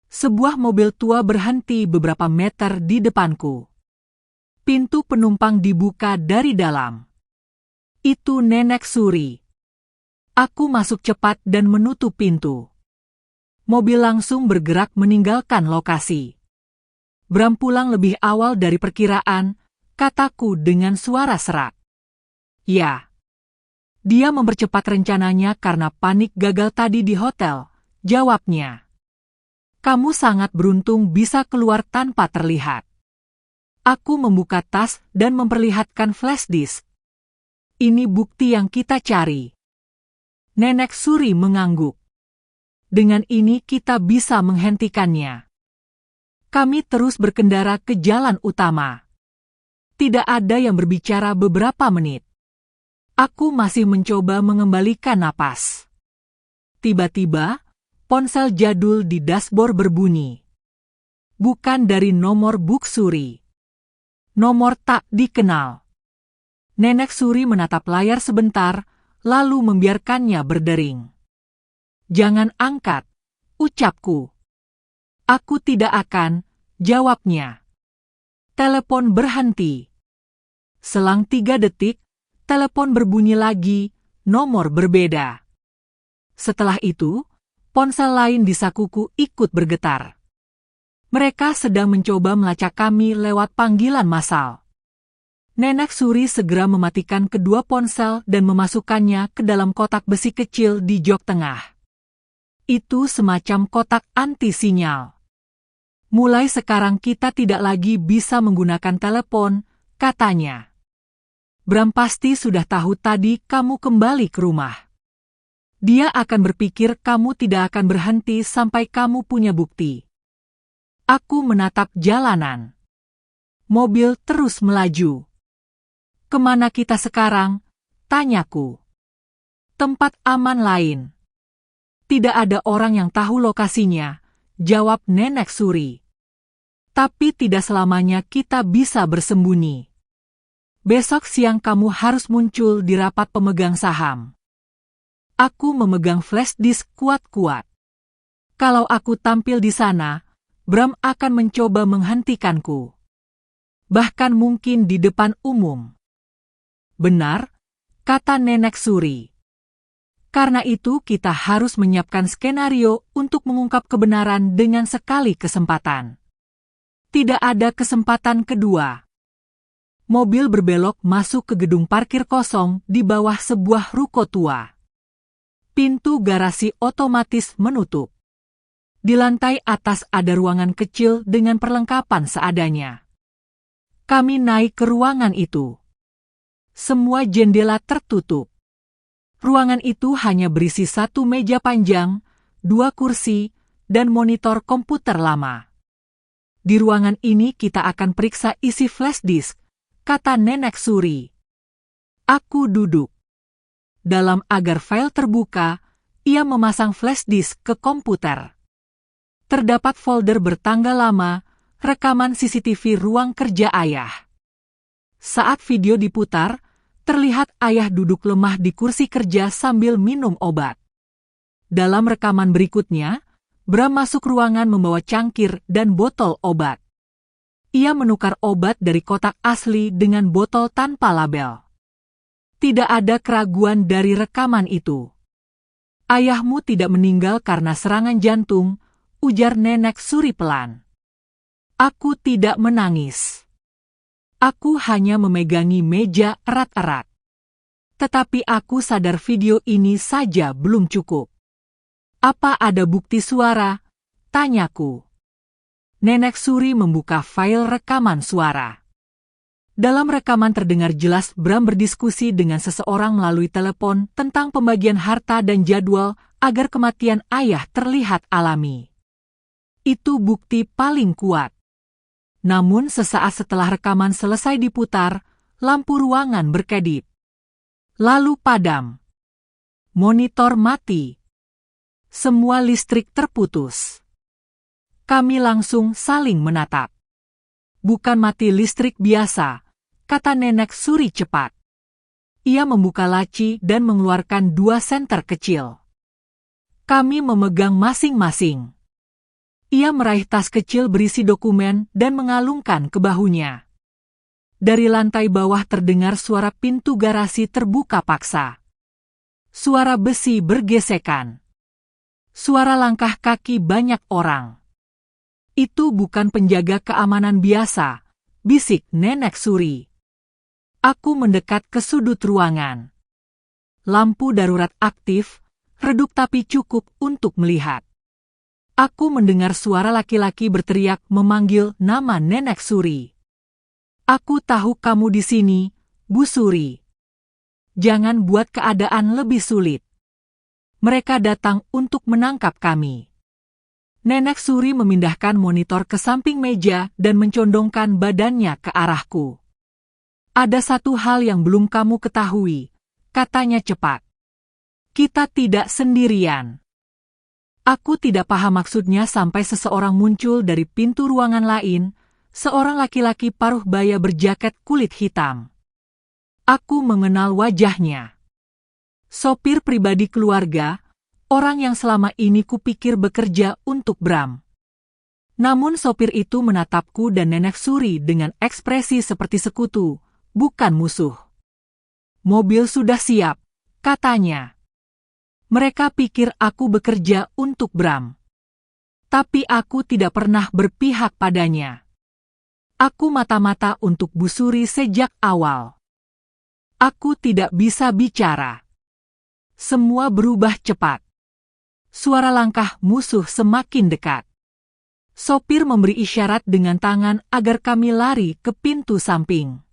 Sebuah mobil tua berhenti beberapa meter di depanku. Pintu penumpang dibuka dari dalam. Itu nenek Suri. Aku masuk cepat dan menutup pintu. Mobil langsung bergerak meninggalkan lokasi. Bram pulang lebih awal dari perkiraan, kataku dengan suara serak. Ya. Dia mempercepat rencananya karena panik gagal tadi di hotel, jawabnya. Kamu sangat beruntung bisa keluar tanpa terlihat. Aku membuka tas dan memperlihatkan flash disk. Ini bukti yang kita cari. Nenek Suri mengangguk. Dengan ini kita bisa menghentikannya. Kami terus berkendara ke jalan utama. Tidak ada yang berbicara beberapa menit. Aku masih mencoba mengembalikan napas. Tiba-tiba, ponsel jadul di dashboard berbunyi. Bukan dari nomor Buk Suri. Nomor tak dikenal. Nenek Suri menatap layar sebentar, lalu membiarkannya berdering. Jangan angkat, ucapku. Aku tidak akan, jawabnya. Telepon berhenti. Selang 3 detik, telepon berbunyi lagi, nomor berbeda. Setelah itu, ponsel lain di sakuku ikut bergetar. Mereka sedang mencoba melacak kami lewat panggilan massal. Nenek Suri segera mematikan kedua ponsel dan memasukkannya ke dalam kotak besi kecil di jok tengah. Itu semacam kotak anti-sinyal. Mulai sekarang kita tidak lagi bisa menggunakan telepon, katanya. Bram pasti sudah tahu tadi kamu kembali ke rumah. Dia akan berpikir kamu tidak akan berhenti sampai kamu punya bukti. Aku menatap jalanan. Mobil terus melaju. Kemana kita sekarang? Tanyaku. Tempat aman lain. Tidak ada orang yang tahu lokasinya, jawab Nenek Suri. Tapi tidak selamanya kita bisa bersembunyi. Besok siang kamu harus muncul di rapat pemegang saham. Aku memegang flash disk kuat-kuat. Kalau aku tampil di sana, Bram akan mencoba menghentikanku. Bahkan mungkin di depan umum. Benar, kata Nenek Suri. Karena itu kita harus menyiapkan skenario untuk mengungkap kebenaran dengan sekali kesempatan. Tidak ada kesempatan kedua. Mobil berbelok masuk ke gedung parkir kosong di bawah sebuah ruko tua. Pintu garasi otomatis menutup. Di lantai atas ada ruangan kecil dengan perlengkapan seadanya. Kami naik ke ruangan itu. Semua jendela tertutup. Ruangan itu hanya berisi 1 meja panjang, 2 kursi, dan monitor komputer lama. Di ruangan ini kita akan periksa isi flash disk, kata Nenek Suri. Aku duduk. Dalam agar file terbuka, ia memasang flash disk ke komputer. Terdapat folder bertanggal lama, rekaman CCTV ruang kerja ayah. Saat video diputar, terlihat ayah duduk lemah di kursi kerja sambil minum obat. Dalam rekaman berikutnya, Bram masuk ruangan membawa cangkir dan botol obat. Ia menukar obat dari kotak asli dengan botol tanpa label. Tidak ada keraguan dari rekaman itu. Ayahmu tidak meninggal karena serangan jantung, ujar Nenek Suri pelan. Aku tidak menangis. Aku hanya memegangi meja erat-erat. Tetapi aku sadar video ini saja belum cukup. Apa ada bukti suara? Tanyaku. Nenek Suri membuka file rekaman suara. Dalam rekaman terdengar jelas Bram berdiskusi dengan seseorang melalui telepon tentang pembagian harta dan jadwal agar kematian ayah terlihat alami. Itu bukti paling kuat. Namun sesaat setelah rekaman selesai diputar, lampu ruangan berkedip. Lalu padam. Monitor mati. Semua listrik terputus. Kami langsung saling menatap. Bukan mati listrik biasa, kata Nenek Suri cepat. Ia membuka laci dan mengeluarkan 2 senter kecil. Kami memegang masing-masing. Ia meraih tas kecil berisi dokumen dan mengalungkan ke bahunya. Dari lantai bawah terdengar suara pintu garasi terbuka paksa. Suara besi bergesekan. Suara langkah kaki banyak orang. Itu bukan penjaga keamanan biasa, bisik Nenek Suri. Aku mendekat ke sudut ruangan. Lampu darurat aktif, redup tapi cukup untuk melihat. Aku mendengar suara laki-laki berteriak memanggil nama Nenek Suri. Aku tahu kamu di sini, Bu Suri. Jangan buat keadaan lebih sulit. Mereka datang untuk menangkap kami. Nenek Suri memindahkan monitor ke samping meja dan mencondongkan badannya ke arahku. Ada satu hal yang belum kamu ketahui, katanya cepat. Kita tidak sendirian. Aku tidak paham maksudnya sampai seseorang muncul dari pintu ruangan lain, seorang laki-laki paruh baya berjaket kulit hitam. Aku mengenal wajahnya. Sopir pribadi keluarga, orang yang selama ini kupikir bekerja untuk Bram. Namun sopir itu menatapku dan Nenek Suri dengan ekspresi seperti sekutu, bukan musuh. Mobil sudah siap, katanya. Mereka pikir aku bekerja untuk Bram. Tapi aku tidak pernah berpihak padanya. Aku mata-mata untuk Bu Suri sejak awal. Aku tidak bisa bicara. Semua berubah cepat. Suara langkah musuh semakin dekat. Sopir memberi isyarat dengan tangan agar kami lari ke pintu samping.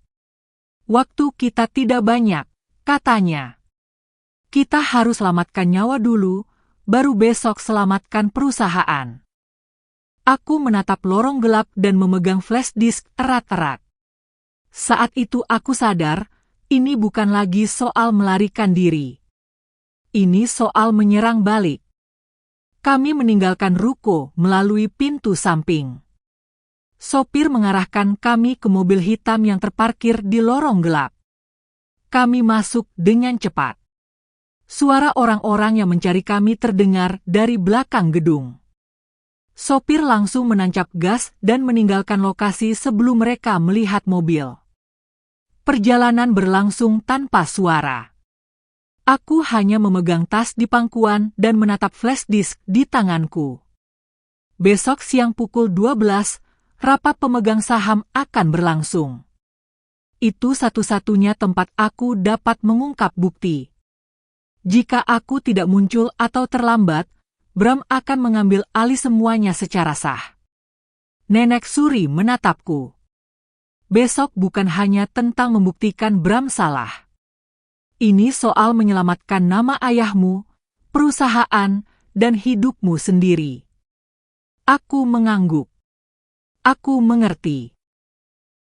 Waktu kita tidak banyak, katanya. Kita harus selamatkan nyawa dulu, baru besok selamatkan perusahaan. Aku menatap lorong gelap dan memegang flash disk erat-erat. Saat itu aku sadar, ini bukan lagi soal melarikan diri. Ini soal menyerang balik. Kami meninggalkan ruko melalui pintu samping. Sopir mengarahkan kami ke mobil hitam yang terparkir di lorong gelap. Kami masuk dengan cepat. Suara orang-orang yang mencari kami terdengar dari belakang gedung. Sopir langsung menancap gas dan meninggalkan lokasi sebelum mereka melihat mobil. Perjalanan berlangsung tanpa suara. Aku hanya memegang tas di pangkuan dan menatap flash disk di tanganku. Besok siang pukul 12, rapat pemegang saham akan berlangsung. Itu satu-satunya tempat aku dapat mengungkap bukti. Jika aku tidak muncul atau terlambat, Bram akan mengambil alih semuanya secara sah. Nenek Suri menatapku. Besok bukan hanya tentang membuktikan Bram salah. Ini soal menyelamatkan nama ayahmu, perusahaan, dan hidupmu sendiri. Aku mengangguk. Aku mengerti.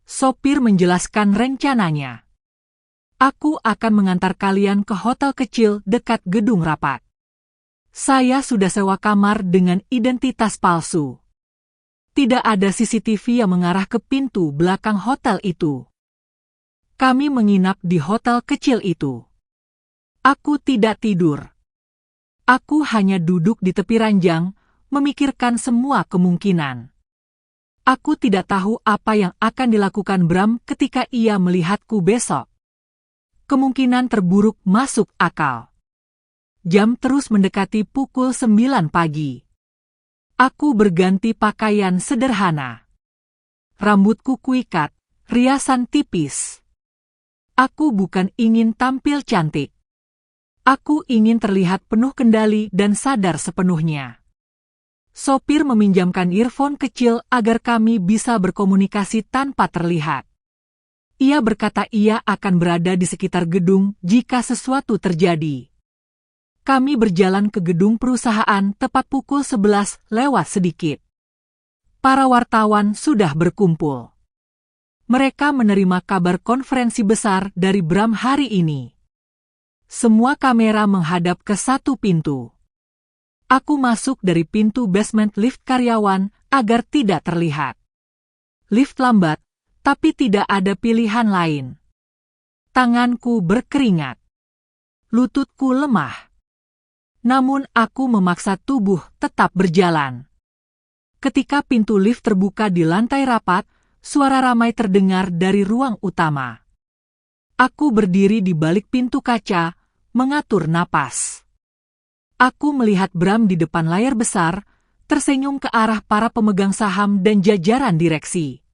Sopir menjelaskan rencananya. Aku akan mengantar kalian ke hotel kecil dekat gedung rapat. Saya sudah sewa kamar dengan identitas palsu. Tidak ada CCTV yang mengarah ke pintu belakang hotel itu. Kami menginap di hotel kecil itu. Aku tidak tidur. Aku hanya duduk di tepi ranjang, memikirkan semua kemungkinan. Aku tidak tahu apa yang akan dilakukan Bram ketika ia melihatku besok. Kemungkinan terburuk masuk akal. Jam terus mendekati pukul 9 pagi. Aku berganti pakaian sederhana. Rambutku kuikat, riasan tipis. Aku bukan ingin tampil cantik. Aku ingin terlihat penuh kendali dan sadar sepenuhnya. Sopir meminjamkan earphone kecil agar kami bisa berkomunikasi tanpa terlihat. Ia berkata ia akan berada di sekitar gedung jika sesuatu terjadi. Kami berjalan ke gedung perusahaan tepat pukul 11 lewat sedikit. Para wartawan sudah berkumpul. Mereka menerima kabar konferensi besar dari Bram hari ini. Semua kamera menghadap ke satu pintu. Aku masuk dari pintu basement lift karyawan agar tidak terlihat. Lift lambat, tapi tidak ada pilihan lain. Tanganku berkeringat. Lututku lemah. Namun aku memaksa tubuh tetap berjalan. Ketika pintu lift terbuka di lantai rapat, suara ramai terdengar dari ruang utama. Aku berdiri di balik pintu kaca, mengatur napas. Aku melihat Bram di depan layar besar, tersenyum ke arah para pemegang saham dan jajaran direksi.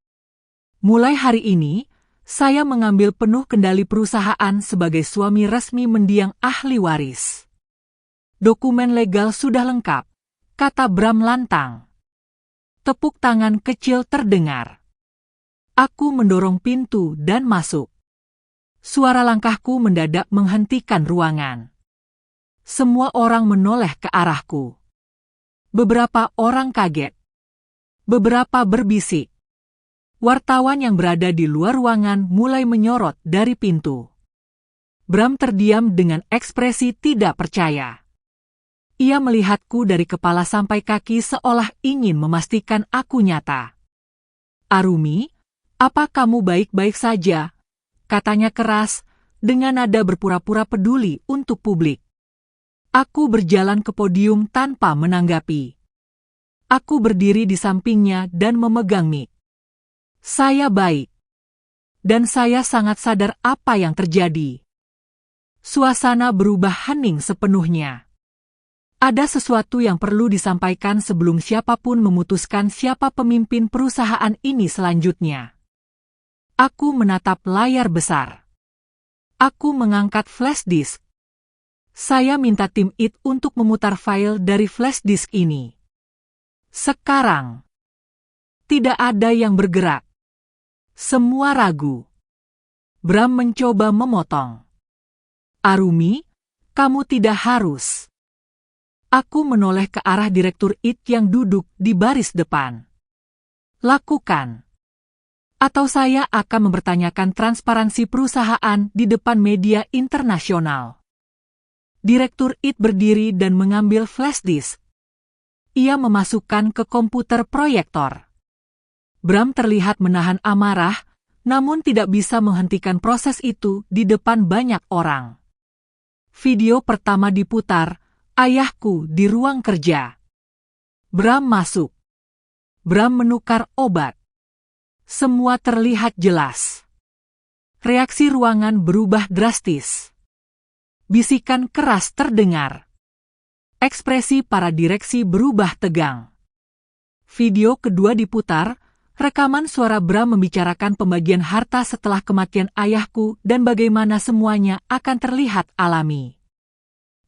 Mulai hari ini, saya mengambil penuh kendali perusahaan sebagai suami resmi mendiang ahli waris. Dokumen legal sudah lengkap, kata Bram lantang. Tepuk tangan kecil terdengar. Aku mendorong pintu dan masuk. Suara langkahku mendadak menghentikan ruangan. Semua orang menoleh ke arahku. Beberapa orang kaget. Beberapa berbisik. Wartawan yang berada di luar ruangan mulai menyorot dari pintu. Bram terdiam dengan ekspresi tidak percaya. Ia melihatku dari kepala sampai kaki seolah ingin memastikan aku nyata. "Arumi, apa kamu baik-baik saja?" katanya keras, dengan nada berpura-pura peduli untuk publik. Aku berjalan ke podium tanpa menanggapi. Aku berdiri di sampingnya dan memegang mic. "Saya baik. Dan saya sangat sadar apa yang terjadi." Suasana berubah hening sepenuhnya. Ada sesuatu yang perlu disampaikan sebelum siapapun memutuskan siapa pemimpin perusahaan ini selanjutnya. Aku menatap layar besar. Aku mengangkat flash disk. Saya minta tim IT untuk memutar file dari flash disk ini. Sekarang. Tidak ada yang bergerak. Semua ragu. Bram mencoba memotong. "Arumi, kamu tidak harus." Aku menoleh ke arah direktur IT yang duduk di baris depan. "Lakukan. Atau saya akan mempertanyakan transparansi perusahaan di depan media internasional." Direktur IT berdiri dan mengambil flash disk. Ia memasukkan ke komputer proyektor. Bram terlihat menahan amarah, namun tidak bisa menghentikan proses itu di depan banyak orang. Video pertama diputar, ayahku di ruang kerja. Bram masuk. Bram menukar obat. Semua terlihat jelas. Reaksi ruangan berubah drastis. Bisikan keras terdengar. Ekspresi para direksi berubah tegang. Video kedua diputar, rekaman suara Bram membicarakan pembagian harta setelah kematian ayahku dan bagaimana semuanya akan terlihat alami.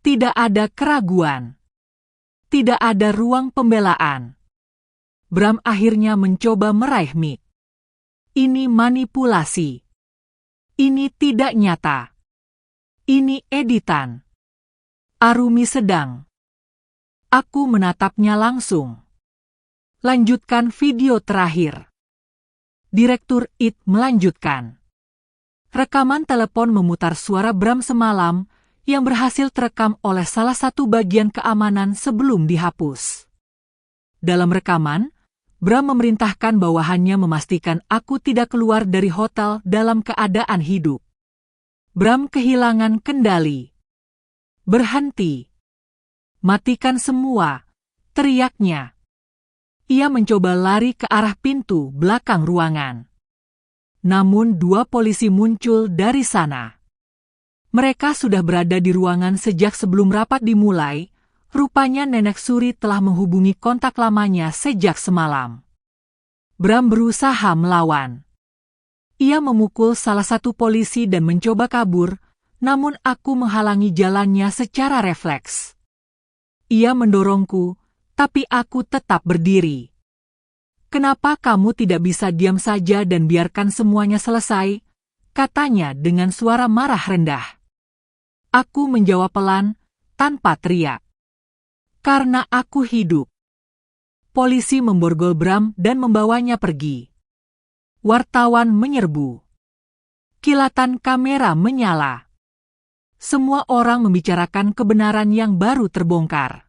Tidak ada keraguan. Tidak ada ruang pembelaan. Bram akhirnya mencoba meraih mic. Ini manipulasi. Ini tidak nyata. Ini editan. Arumi sedang. Aku menatapnya langsung. Lanjutkan video terakhir. Direktur IT melanjutkan. Rekaman telepon memutar suara Bram semalam yang berhasil terekam oleh salah satu bagian keamanan sebelum dihapus. Dalam rekaman, Bram memerintahkan bawahannya memastikan aku tidak keluar dari hotel dalam keadaan hidup. Bram kehilangan kendali. "Berhenti. Matikan semua," teriaknya. Ia mencoba lari ke arah pintu belakang ruangan. Namun 2 polisi muncul dari sana. Mereka sudah berada di ruangan sejak sebelum rapat dimulai. Rupanya Nenek Suri telah menghubungi kontak lamanya sejak semalam. Bram berusaha melawan. Ia memukul salah satu polisi dan mencoba kabur, namun aku menghalangi jalannya secara refleks. Ia mendorongku, tapi aku tetap berdiri. "Kenapa kamu tidak bisa diam saja dan biarkan semuanya selesai?" katanya dengan suara marah rendah. Aku menjawab pelan, tanpa teriak. "Karena aku hidup." Polisi memborgol Bram dan membawanya pergi. Wartawan menyerbu. Kilatan kamera menyala. Semua orang membicarakan kebenaran yang baru terbongkar.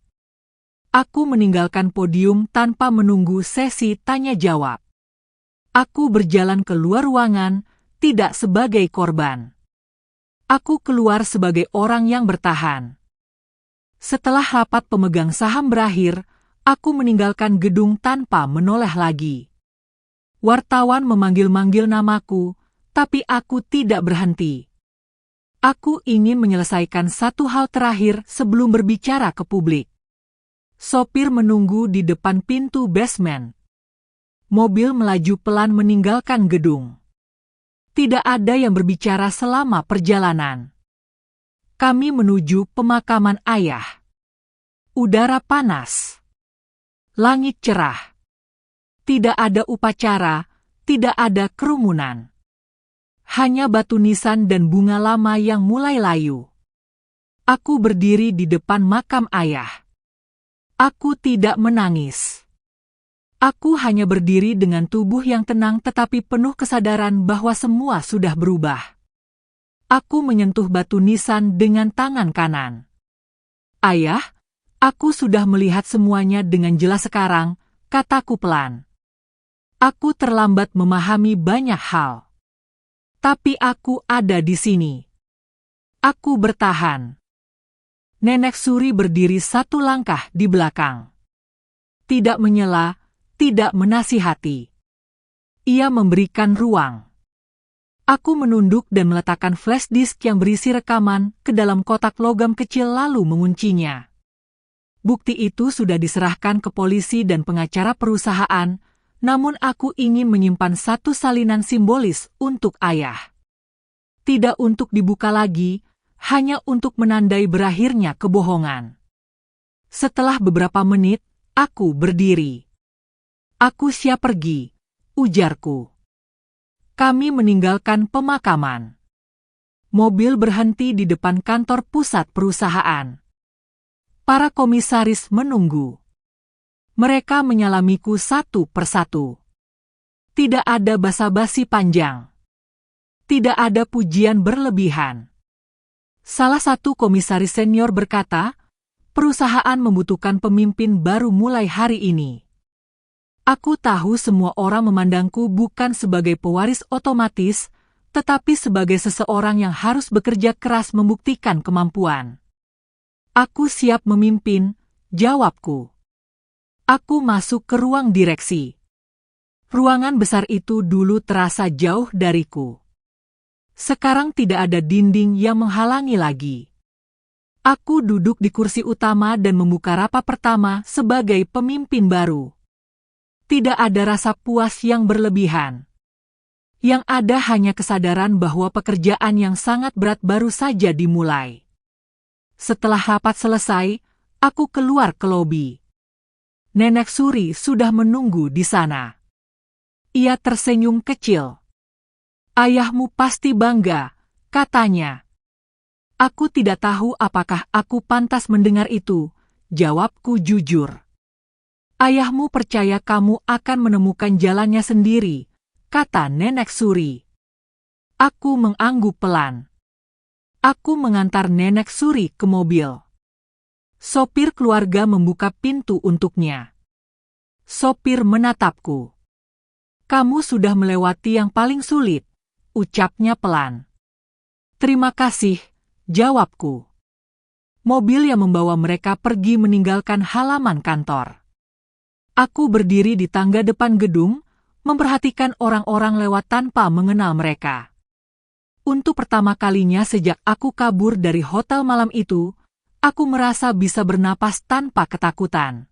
Aku meninggalkan podium tanpa menunggu sesi tanya-jawab. Aku berjalan keluar ruangan, tidak sebagai korban. Aku keluar sebagai orang yang bertahan. Setelah rapat pemegang saham berakhir, aku meninggalkan gedung tanpa menoleh lagi. Wartawan memanggil-manggil namaku, tapi aku tidak berhenti. Aku ingin menyelesaikan satu hal terakhir sebelum berbicara ke publik. Sopir menunggu di depan pintu basement. Mobil melaju pelan meninggalkan gedung. Tidak ada yang berbicara selama perjalanan. Kami menuju pemakaman ayah. Udara panas. Langit cerah. Tidak ada upacara, tidak ada kerumunan. Hanya batu nisan dan bunga lama yang mulai layu. Aku berdiri di depan makam ayah. Aku tidak menangis. Aku hanya berdiri dengan tubuh yang tenang tetapi penuh kesadaran bahwa semua sudah berubah. Aku menyentuh batu nisan dengan tangan kanan. "Ayah, Aku sudah melihat semuanya dengan jelas sekarang, kataku pelan. Aku terlambat memahami banyak hal. Tapi aku ada di sini. Aku bertahan. Nenek Suri berdiri satu langkah di belakang. Tidak menyela, tidak menasihati. Ia memberikan ruang. Aku menunduk dan meletakkan flash disk yang berisi rekaman ke dalam kotak logam kecil lalu menguncinya. Bukti itu sudah diserahkan ke polisi dan pengacara perusahaan, namun aku ingin menyimpan satu salinan simbolis untuk ayah. Tidak untuk dibuka lagi, hanya untuk menandai berakhirnya kebohongan. Setelah beberapa menit, aku berdiri. Aku siap pergi, ujarku. Kami meninggalkan pemakaman. Mobil berhenti di depan kantor pusat perusahaan. Para komisaris menunggu. Mereka menyalamiku satu persatu. Tidak ada basa-basi panjang. Tidak ada pujian berlebihan. Salah satu komisaris senior berkata, perusahaan membutuhkan pemimpin baru mulai hari ini. Aku tahu semua orang memandangku bukan sebagai pewaris otomatis, tetapi sebagai seseorang yang harus bekerja keras membuktikan kemampuan. Aku siap memimpin, jawabku. Aku masuk ke ruang direksi. Ruangan besar itu dulu terasa jauh dariku. Sekarang tidak ada dinding yang menghalangi lagi. Aku duduk di kursi utama dan membuka rapat pertama sebagai pemimpin baru. Tidak ada rasa puas yang berlebihan. Yang ada hanya kesadaran bahwa pekerjaan yang sangat berat baru saja dimulai. Setelah rapat selesai, aku keluar ke lobi. Nenek Suri sudah menunggu di sana. Ia tersenyum kecil. Ayahmu pasti bangga, katanya. Aku tidak tahu apakah aku pantas mendengar itu, jawabku jujur. Ayahmu percaya kamu akan menemukan jalannya sendiri, kata Nenek Suri. Aku mengangguk pelan. Aku mengantar Nenek Suri ke mobil. Sopir keluarga membuka pintu untuknya. Sopir menatapku. Kamu sudah melewati yang paling sulit, ucapnya pelan. Terima kasih, jawabku. Mobil yang membawa mereka pergi meninggalkan halaman kantor. Aku berdiri di tangga depan gedung, memperhatikan orang-orang lewat tanpa mengenal mereka. Untuk pertama kalinya sejak aku kabur dari hotel malam itu, aku merasa bisa bernapas tanpa ketakutan.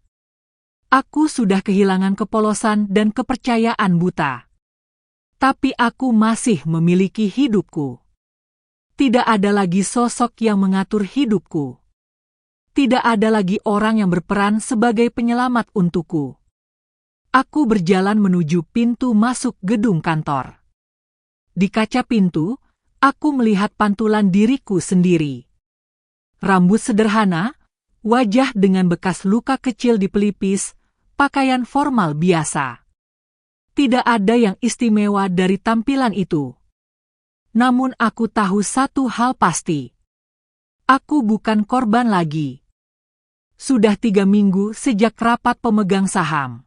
Aku sudah kehilangan kepolosan dan kepercayaan buta. Tapi aku masih memiliki hidupku. Tidak ada lagi sosok yang mengatur hidupku. Tidak ada lagi orang yang berperan sebagai penyelamat untukku. Aku berjalan menuju pintu masuk gedung kantor. Di kaca pintu, aku melihat pantulan diriku sendiri. Rambut sederhana, wajah dengan bekas luka kecil di pelipis, pakaian formal biasa. Tidak ada yang istimewa dari tampilan itu. Namun aku tahu satu hal pasti. Aku bukan korban lagi. Sudah 3 minggu sejak rapat pemegang saham.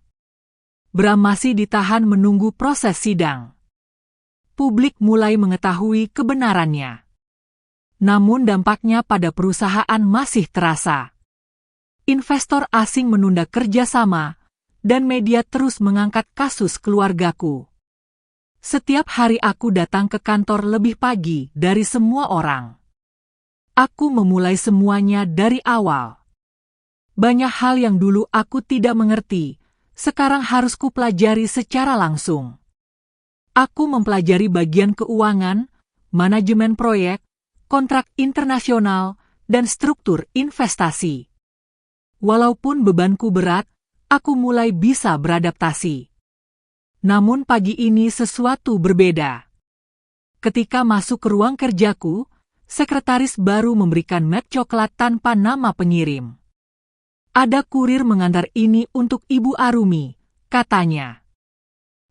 Bram masih ditahan menunggu proses sidang. Publik mulai mengetahui kebenarannya. Namun dampaknya pada perusahaan masih terasa. Investor asing menunda kerjasama, dan media terus mengangkat kasus keluargaku. Setiap hari aku datang ke kantor lebih pagi dari semua orang. Aku memulai semuanya dari awal. Banyak hal yang dulu aku tidak mengerti, sekarang harus kupelajari secara langsung. Aku mempelajari bagian keuangan, manajemen proyek, kontrak internasional, dan struktur investasi. Walaupun bebanku berat, aku mulai bisa beradaptasi. Namun pagi ini sesuatu berbeda. Ketika masuk ke ruang kerjaku, sekretaris baru memberikan mat coklat tanpa nama pengirim. Ada kurir mengantar ini untuk Ibu Arumi, katanya.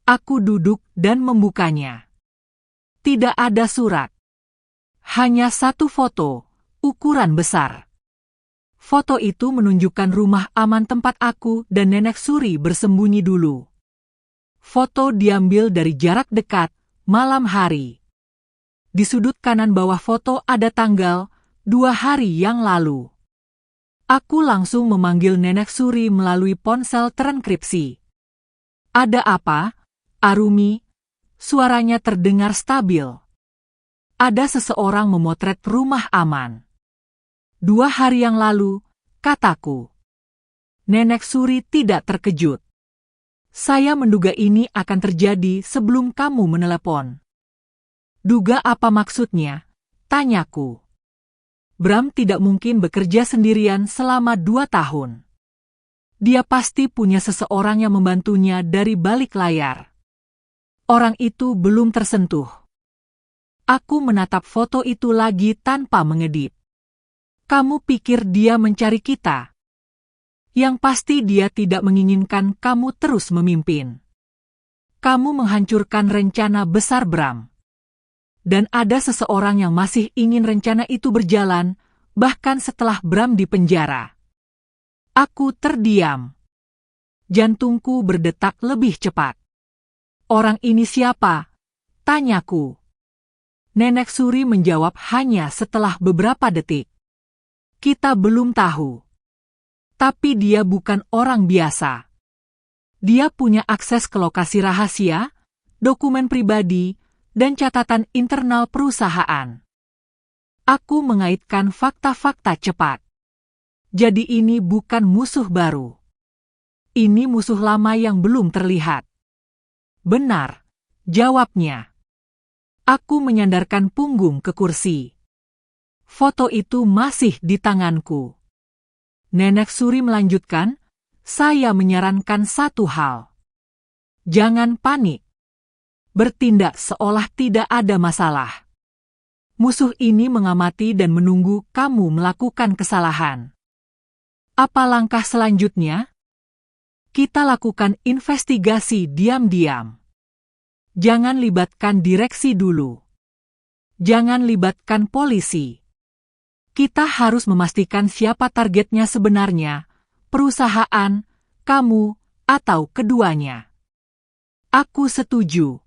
Aku duduk dan membukanya. Tidak ada surat. Hanya satu foto, ukuran besar. Foto itu menunjukkan rumah aman tempat aku dan Nenek Suri bersembunyi dulu. Foto diambil dari jarak dekat, malam hari. Di sudut kanan bawah foto ada tanggal, 2 hari yang lalu. Aku langsung memanggil Nenek Suri melalui ponsel terenkripsi. Ada apa, Arumi? Suaranya terdengar stabil. Ada seseorang memotret rumah aman. 2 hari yang lalu, kataku. Nenek Suri tidak terkejut. Saya menduga ini akan terjadi sebelum kamu menelepon. Duga apa maksudnya? Tanyaku. Bram tidak mungkin bekerja sendirian selama 2 tahun. Dia pasti punya seseorang yang membantunya dari balik layar. Orang itu belum tersentuh. Aku menatap foto itu lagi tanpa mengedip. Kamu pikir dia mencari kita? Yang pasti dia tidak menginginkan kamu terus memimpin. Kamu menghancurkan rencana besar Bram. Dan ada seseorang yang masih ingin rencana itu berjalan, bahkan setelah Bram dipenjara. Aku terdiam. Jantungku berdetak lebih cepat. Orang ini siapa? Tanyaku. Nenek Suri menjawab hanya setelah beberapa detik. Kita belum tahu. Tapi dia bukan orang biasa. Dia punya akses ke lokasi rahasia, dokumen pribadi, dan catatan internal perusahaan. Aku mengaitkan fakta-fakta cepat. Jadi ini bukan musuh baru. Ini musuh lama yang belum terlihat. Benar, jawabnya. Aku menyandarkan punggung ke kursi. Foto itu masih di tanganku. Nenek Suri melanjutkan, saya menyarankan satu hal. Jangan panik. Bertindak seolah tidak ada masalah. Musuh ini mengamati dan menunggu kamu melakukan kesalahan. Apa langkah selanjutnya? Kita lakukan investigasi diam-diam. Jangan libatkan direksi dulu. Jangan libatkan polisi. Kita harus memastikan siapa targetnya sebenarnya, perusahaan, kamu, atau keduanya. Aku setuju.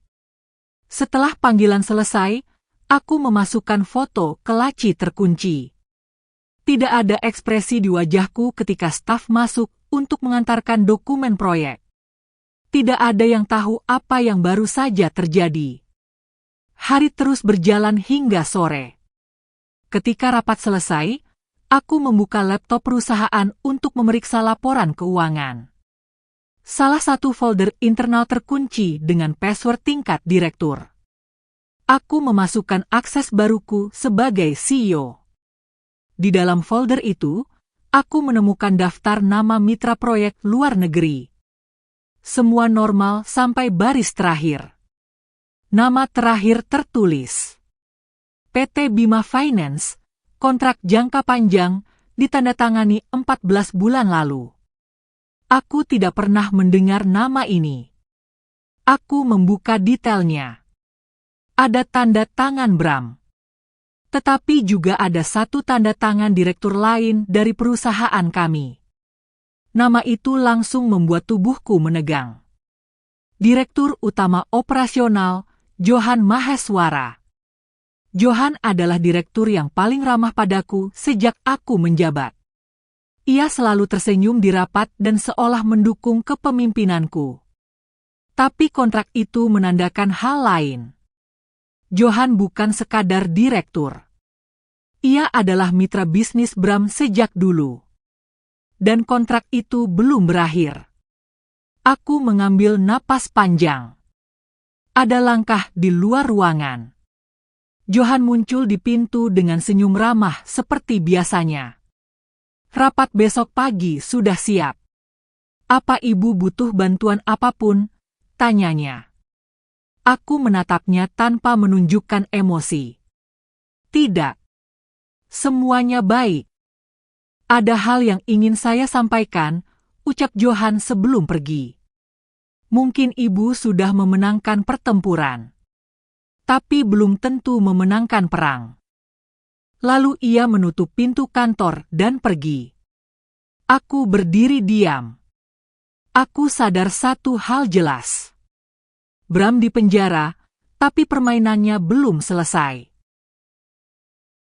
Setelah panggilan selesai, aku memasukkan foto ke laci terkunci. Tidak ada ekspresi di wajahku ketika staf masuk untuk mengantarkan dokumen proyek. Tidak ada yang tahu apa yang baru saja terjadi. Hari terus berjalan hingga sore. Ketika rapat selesai, aku membuka laptop perusahaan untuk memeriksa laporan keuangan. Salah satu folder internal terkunci dengan password tingkat direktur. Aku memasukkan akses baruku sebagai CEO. Di dalam folder itu, aku menemukan daftar nama mitra proyek luar negeri. Semua normal sampai baris terakhir. Nama terakhir tertulis. PT Bima Finance, kontrak jangka panjang, ditandatangani 14 bulan lalu. Aku tidak pernah mendengar nama ini. Aku membuka detailnya. Ada tanda tangan Bram. Tetapi juga ada satu tanda tangan direktur lain dari perusahaan kami. Nama itu langsung membuat tubuhku menegang. Direktur Utama Operasional, Johan Maheswara. Johan adalah direktur yang paling ramah padaku sejak aku menjabat. Ia selalu tersenyum di rapat dan seolah mendukung kepemimpinanku. Tapi kontrak itu menandakan hal lain. Johan bukan sekadar direktur. Ia adalah mitra bisnis Bram sejak dulu. Dan kontrak itu belum berakhir. Aku mengambil napas panjang. Ada langkah di luar ruangan. Johan muncul di pintu dengan senyum ramah seperti biasanya. Rapat besok pagi sudah siap. Apa ibu butuh bantuan apapun? Tanyanya. Aku menatapnya tanpa menunjukkan emosi. Tidak. Semuanya baik. Ada hal yang ingin saya sampaikan, ucap Johan sebelum pergi. Mungkin ibu sudah memenangkan pertempuran. Tapi belum tentu memenangkan perang. Lalu ia menutup pintu kantor dan pergi. Aku berdiri diam. Aku sadar satu hal jelas. Bram di penjara, tapi permainannya belum selesai.